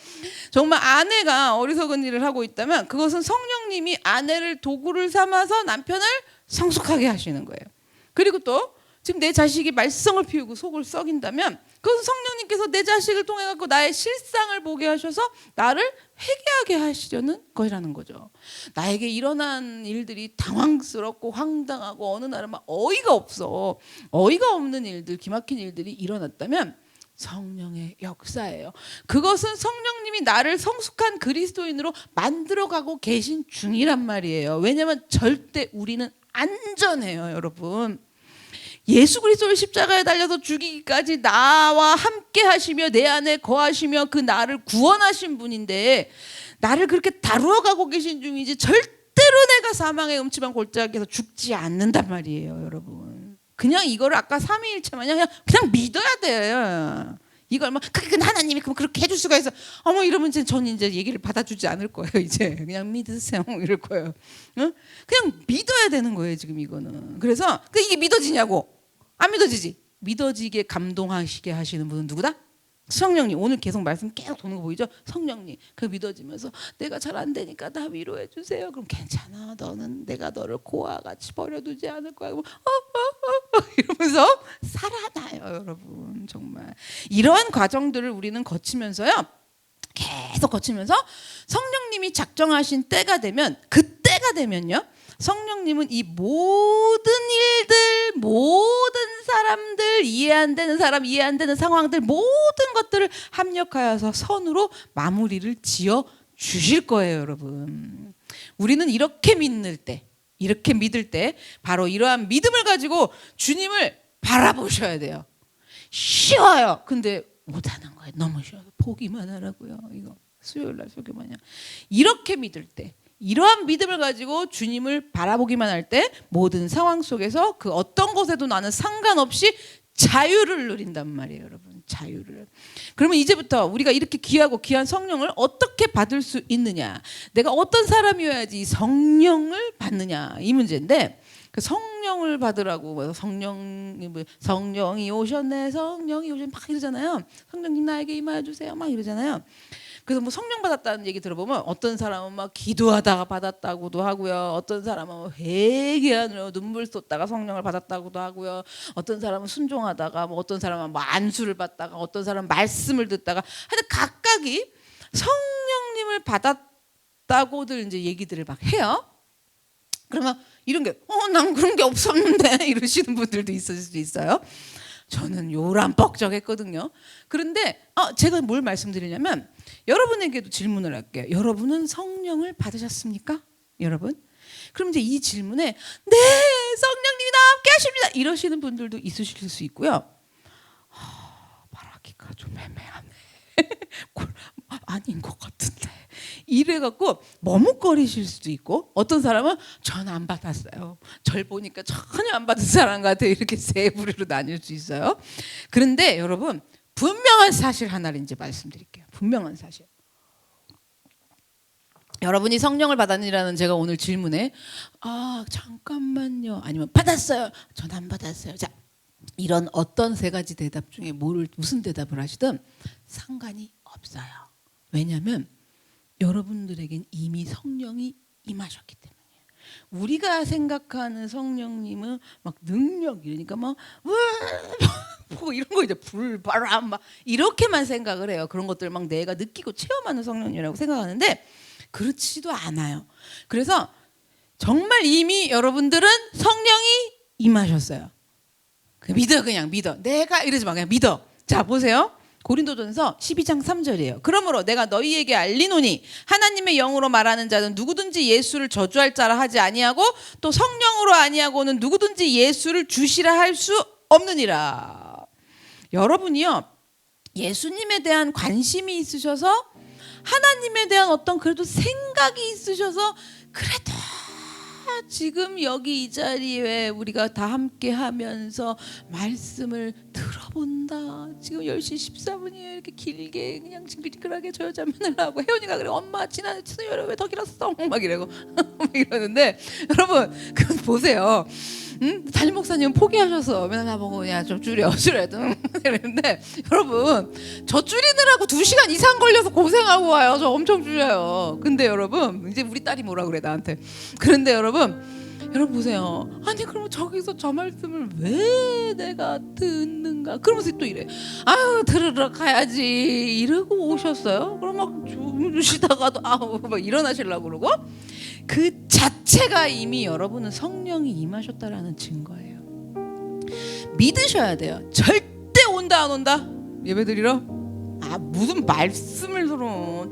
정말 아내가 어리석은 일을 하고 있다면 그것은 성령님이 아내를 도구를 삼아서 남편을 성숙하게 하시는 거예요. 그리고 또 지금 내 자식이 말썽을 피우고 속을 썩인다면 그것은 성령님께서 내 자식을 통해 갖고 나의 실상을 보게 하셔서 나를 회개하게 하시려는 것이라는 거죠. 나에게 일어난 일들이 당황스럽고 황당하고 어느 날은 막 어이가 없는 일들, 기막힌 일들이 일어났다면 성령의 역사예요. 그것은 성령님이 나를 성숙한 그리스도인으로 만들어가고 계신 중이란 말이에요. 왜냐하면 절대 우리는 안전해요 여러분. 예수 그리스도를 십자가에 달려서 죽이기까지 나와 함께 하시며 내 안에 거하시며 그 나를 구원하신 분인데 나를 그렇게 다루어가고 계신 중이지 절대로 내가 사망의 음침한 골짜기에서 죽지 않는단 말이에요 여러분. 그냥 이거를 아까 삼위일체 마냥 그냥 믿어야 돼요. 이걸 막 하나님이 그렇게 해줄 수가 있어. 어머 이러면 전 이제 얘기를 받아주지 않을 거예요. 이제 그냥 믿으세요 이럴 거예요. 응? 그냥 믿어야 되는 거예요 지금 이거는. 그래서 이게 믿어지냐고? 안 믿어지지. 믿어지게 감동하시게 하시는 분은 누구다? 성령님, 오늘 계속 말씀 계속 도는 거 보이죠? 성령님, 그 믿어지면서 내가 잘 안 되니까 나 위로해 주세요. 그럼 괜찮아, 너는 내가 너를 고아 같이 버려두지 않을 거야. 이러면서 살아나요, 여러분. 정말 이러한 과정들을 우리는 거치면서요, 계속 거치면서 성령님이 작정하신 때가 되면, 그때가 되면요, 성령님은 이 모든 일들, 모든 사람들, 이해 안 되는 사람, 이해 안 되는 상황들, 모든 것들을 합력하여서 선으로 마무리를 지어 주실 거예요, 여러분. 우리는 이렇게 믿을 때, 이렇게 믿을 때 바로 이러한 믿음을 가지고 주님을 바라보셔야 돼요. 쉬워요. 근데 못하는 거예요. 너무 쉬워요. 포기만 하라고요. 이거 수요일날 설교만요. 이렇게 믿을 때, 이러한 믿음을 가지고 주님을 바라보기만 할 때 모든 상황 속에서 그 어떤 것에도 나는 상관없이 자유를 누린단 말이에요, 여러분. 자유를. 그러면 이제부터 우리가 이렇게 귀하고 귀한 성령을 어떻게 받을 수 있느냐, 내가 어떤 사람이어야지 성령을 받느냐, 이 문제인데, 그 성령을 받으라고 성령이 오셨네, 성령이 오셨네 막 이러잖아요. 성령님 나에게 임하여 주세요 막 이러잖아요. 그래서 뭐 성령 받았다는 얘기 들어보면 어떤 사람은 막 기도하다가 받았다고도 하고요, 어떤 사람은 회개하느라 눈물 쏟다가 성령을 받았다고도 하고요, 어떤 사람은 순종하다가, 뭐 어떤 사람은 뭐 안수를 받다가, 어떤 사람은 말씀을 듣다가, 하여튼 각각이 성령님을 받았다고들 이제 얘기들을 막 해요. 그러면 이런 게 난 그런 게 없었는데 이러시는 분들도 있을 수도 있어요. 저는 요란뻑적했거든요. 그런데 제가 뭘 말씀드리냐면, 여러분에게도 질문을 할게요. 여러분은 성령을 받으셨습니까? 여러분? 그럼 이제 이 질문에 네, 성령님이 나와 함께 하십니다 이러시는 분들도 있으실 수 있고요. 말하기가 좀 애매하네. 아닌 것 같은데 이래갖고 머뭇거리실 수도 있고, 어떤 사람은 전 안 받았어요, 절 보니까 전혀 안 받은 사람 같아, 이렇게 세 부류로 나뉠 수 있어요. 그런데 여러분, 분명한 사실 하나를 이제 말씀드릴게요. 분명한 사실. 여러분이 성령을 받았느냐는 제가 오늘 질문에 잠깐만요, 아니면 받았어요, 전 안 받았어요, 자, 이런 어떤 세 가지 대답 중에 무슨 대답을 하시든 상관이 없어요. 왜냐하면 여러분들에겐 이미 성령이 임하셨기 때문이에요. 우리가 생각하는 성령님은 막 능력, 이러니까 막 뭐 이런 거 이제 불, 바람 막 이렇게만 생각을 해요. 그런 것들 막 내가 느끼고 체험하는 성령이라고 생각하는데 그렇지도 않아요. 그래서 정말 이미 여러분들은 성령이 임하셨어요. 믿어, 그냥 믿어. 내가 이러지 마, 그냥 믿어. 자, 보세요. 고린도전서 12장 3절이에요. 그러므로 내가 너희에게 알리노니 하나님의 영으로 말하는 자는 누구든지 예수를 저주할 자라 하지 아니하고, 또 성령으로 아니하고는 누구든지 예수를 주시라 할 수 없느니라. 여러분이요, 예수님에 대한 관심이 있으셔서, 하나님에 대한 어떤 그래도 생각이 있으셔서, 그래도 지금 여기 이 자리에 우리가 다 함께 하면서 말씀을 들어본다. 지금 10시 14분이에요. 이렇게 길게 그냥 징글징글하게 저 여자 면을 혜원이가 그래, 엄마 지난 수요일에 왜 더 길었어? 막 이러고 막 이러는데, 여러분 그건 보세요. 담임 목사님은 포기하셔서 맨날 나보고 야 좀 줄여 이랬는데, 여러분 저 줄이느라고 2시간 이상 걸려서 고생하고 와요. 저 엄청 줄여요. 근데 여러분, 이제 우리 딸이 뭐라 그래 나한테. 그런데 여러분 보세요. 아니 그러면 저기서 저 말씀을 왜 내가 듣는가? 그러면서 또 이래. 아유 들으러 가야지 이러고 오셨어요. 그럼 막 주무시다가도 막 일어나시려고 그러고, 그 자체가 이미 여러분은 성령이 임하셨다라는 증거예요. 믿으셔야 돼요. 절대 온다 안 온다 예배드리러? 무슨 말씀을 들어.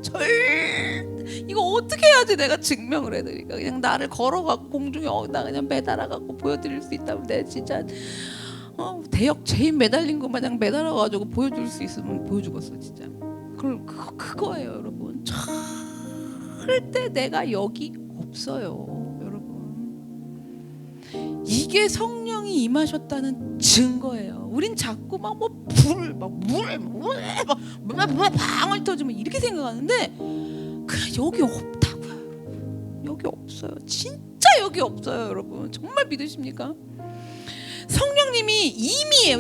이거 어떻게 해야지 내가 증명을 해드릴까? 그냥 나를 걸어갖고 공중에 나 그냥 매달아갖고 보여드릴 수 있다면 내 진짜 대역 체인 매달린 거 마냥 매달아가지고 보여줄 수 있으면 보여주겠어 진짜. 그거예요 여러분. 절대 내가 여기 없어요 여러분. 이게 성령이 임하셨다는 증거예요. 우린 자꾸 막 뭐 불, 막 물, 막 방울 터지면 이렇게 생각하는데, 그냥 여기 없다고요 여러분. 여기 없어요. 진짜 여기 없어요 여러분. 정말 믿으십니까? 성령님 성령님이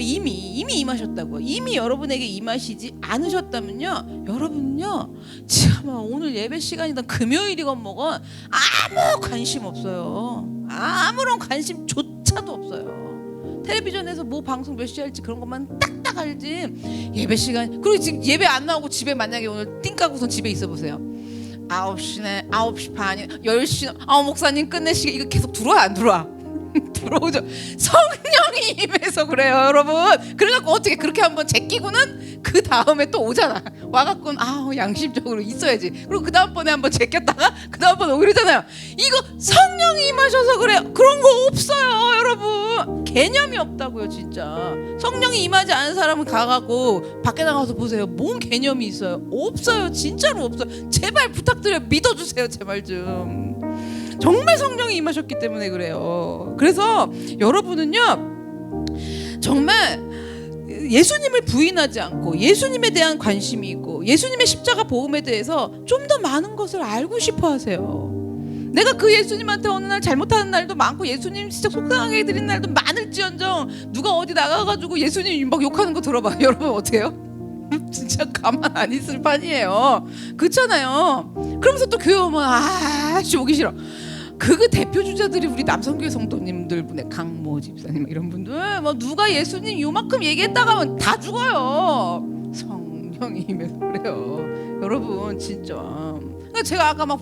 이미 임하셨다고. 이미 여러분에게 임하시지 않으셨다면요, 여러분은요 참 오늘 예배 시간이든 금요일이건 뭐건 아무 관심 없어요. 아무런 관심조차도 없어요. 텔레비전에서 뭐 방송 몇 시에 할지 그런 것만 딱딱 알지. 예배 시간, 그리고 지금 예배 안 나오고 집에 만약에 오늘 띵 까고선 집에 있어 보세요. 9시네, 9시 반이네, 10시네, 목사님 끝내시게, 이거 계속 들어와 안 들어와? 들어오죠. 성령이 임해서 그래요, 여러분. 그래갖고 어떻게 그렇게 한번 제끼고는 그 다음에 또 오잖아. 와갖고는 양심적으로 있어야지. 그리고 그 다음번에 한번 제꼈다가 그 다음번에 오고 이러잖아요. 이거 성령이 임하셔서 그래요. 그런 거 없어요, 여러분. 개념이 없다고요, 진짜. 성령이 임하지 않은 사람은 가갖고 밖에 나가서 보세요. 뭔 개념이 있어요? 없어요, 진짜로 없어요. 제발 부탁드려요, 믿어주세요, 제발 좀. 정말 성령이 임하셨기 때문에 그래요. 그래서 여러분은요 정말 예수님을 부인하지 않고 예수님에 대한 관심이 있고 예수님의 십자가 복음에 대해서 좀 더 많은 것을 알고 싶어 하세요. 내가 그 예수님한테 어느 날 잘못하는 날도 많고 예수님 진짜 속상하게 해드린 날도 많을지언정 누가 어디 나가가지고 예수님 막 욕하는 거 들어봐. 여러분 어때요? 진짜 가만 안 있을 판이에요. 그렇잖아요. 그러면서 또 교회 오면 오기 싫어. 그 대표 주자들이 우리 남성교회 성도님들 분의 강모 집사님 이런 분들, 뭐 누가 예수님 요만큼 얘기했다가 하면 다 죽어요. 성령이 임해서 그래요, 여러분 진짜. 그러니까 제가 아까 막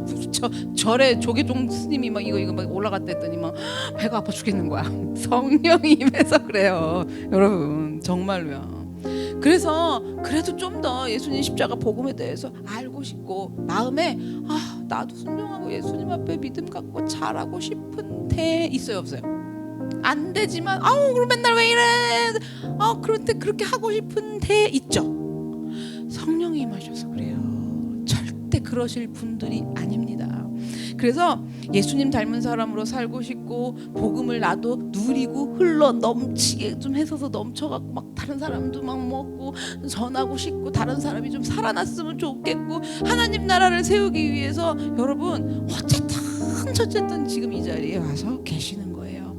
절에 조계종 스님이 막 이거 막 올라갔다 했더니 막 배가 아파 죽겠는 거야. 성령이 임해서 그래요, 여러분 정말로요. 그래서 그래도 좀 더 예수님 십자가 복음에 대해서 알고 싶고 마음에 나도 순종하고 예수님 앞에 믿음 갖고 잘하고 싶은데 있어요, 없어요? 안 되지만 그럼 맨날 왜 이래? 그런데 그렇게 하고 싶은데 있죠. 성령이 임하셔서 그래요. 절대 그러실 분들이 아닙니다. 그래서 예수님 닮은 사람으로 살고 싶고 복음을 나도 누리고 흘러 넘치게 좀 해서서 넘쳐갖고 막 다른 사람도 막 먹고 전하고 싶고 다른 사람이 좀 살아났으면 좋겠고 하나님 나라를 세우기 위해서 여러분 어쨌든 지금 이 자리에 와서 계시는 거예요.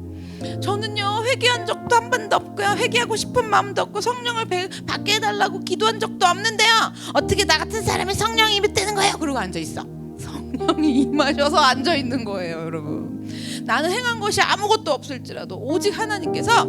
저는요 회개한 적도 한 번도 없고요, 회개하고 싶은 마음도 없고 성령을 받게 해달라고 기도한 적도 없는데요, 어떻게 나 같은 사람이 성령이 임했다는 거예요? 그러고 앉아있어. 성령이 임하셔서 앉아있는 거예요, 여러분. 나는 행한 것이 아무것도 없을지라도 오직 하나님께서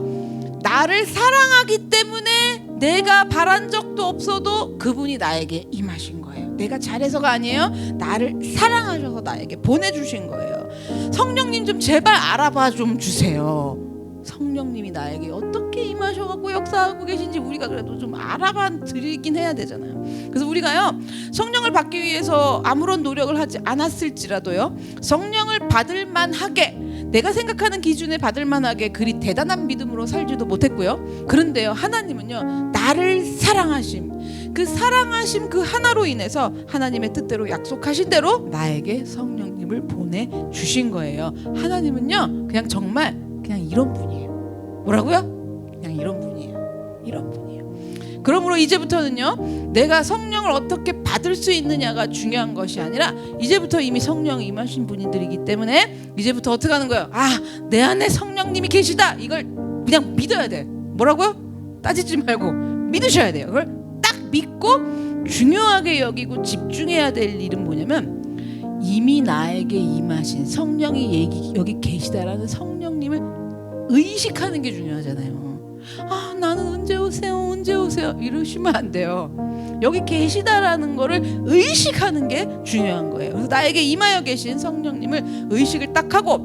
나를 사랑하기 때문에 내가 바란 적도 없어도 그분이 나에게 임하신 거예요. 내가 잘해서가 아니에요. 나를 사랑하셔서 나에게 보내주신 거예요. 성령님 좀 제발 알아봐 좀 주세요. 성령님이 나에게 어떻게 임하셔갖고 역사하고 계신지 우리가 그래도 좀 알아봐 드리긴 해야 되잖아요. 그래서 우리가요 성령을 받기 위해서 아무런 노력을 하지 않았을지라도요 성령을 받을 만하게, 내가 생각하는 기준에 받을 만하게 그리 대단한 믿음으로 살지도 못했고요. 그런데요 하나님은요 나를 사랑하심, 그 사랑하심 그 하나로 인해서 하나님의 뜻대로 약속하신 대로 나에게 성령님을 보내주신 거예요. 하나님은요 그냥 정말 그냥 이런 분이에요. 뭐라고요? 그냥 이런 분이에요. 이런 분이에요. 그러므로 이제부터는요 내가 성령을 어떻게 받을 수 있느냐가 중요한 것이 아니라 이제부터 이미 성령이 임하신 분들이기 때문에 이제부터 어떻게 하는 거예요? 내 안에 성령님이 계시다, 이걸 그냥 믿어야 돼. 뭐라고요? 따지지 말고 믿으셔야 돼요. 그걸 딱 믿고 중요하게 여기고 집중해야 될 일은 뭐냐면 이미 나에게 임하신 성령이 여기 계시다라는 성령님을 의식하는 게 중요하잖아요. 나는 언제 오세요 이러시면 안 돼요. 여기 계시다라는 거를 의식하는 게 중요한 거예요. 그래서 나에게 임하여 계신 성령님을 의식을 딱 하고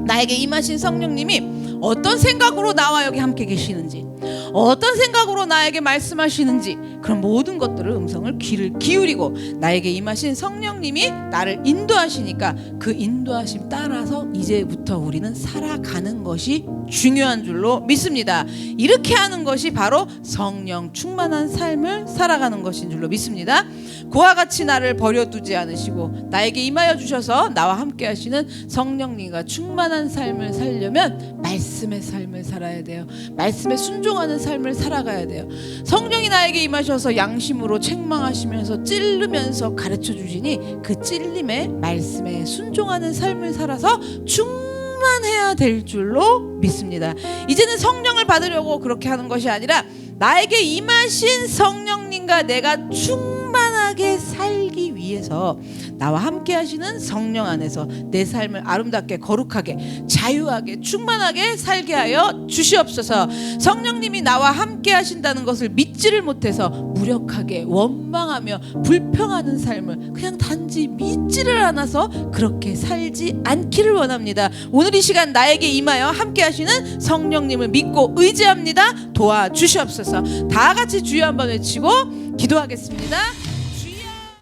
나에게 임하신 성령님이 어떤 생각으로 나와 여기 함께 계시는지, 어떤 생각으로 나에게 말씀하시는지 그런 모든 것들을 음성을 귀를 기울이고 나에게 임하신 성령님이 나를 인도하시니까 그 인도하심 따라서 이제부터 우리는 살아가는 것이 중요한 줄로 믿습니다. 이렇게 하는 것이 바로 성령 충만한 삶을 살아가는 것인 줄로 믿습니다. 그와 같이 나를 버려두지 않으시고 나에게 임하여 주셔서 나와 함께 하시는 성령님과 충만한 삶을 살려면 말씀의 삶을 살아야 돼요. 말씀에 순종하는 삶을 살아가야 돼요. 성령이 나에게 임하셔서 양심으로 책망하시면서 찌르면서 가르쳐 주시니 그 찔림에 말씀에 순종하는 삶을 살아서 충만한 충만해야 될 줄로 믿습니다. 이제는 성령을 받으려고 그렇게 하는 것이 아니라 나에게 임하신 성령님과 내가 충만하게 살기 위해서 나와 함께 하시는 성령 안에서 내 삶을 아름답게 거룩하게 자유하게 충만하게 살게 하여 주시옵소서. 성령님이 나와 함께 하신다는 것을 믿지를 못해서 무력하게 원망하며 불평하는 삶을 그냥 단지 믿지를 않아서 그렇게 살지 않기를 원합니다. 오늘 이 시간 나에게 임하여 함께 하시는 성령님을 믿고 의지합니다. 도와주시옵소서. 다 같이 주여 한번 외치고 기도하겠습니다.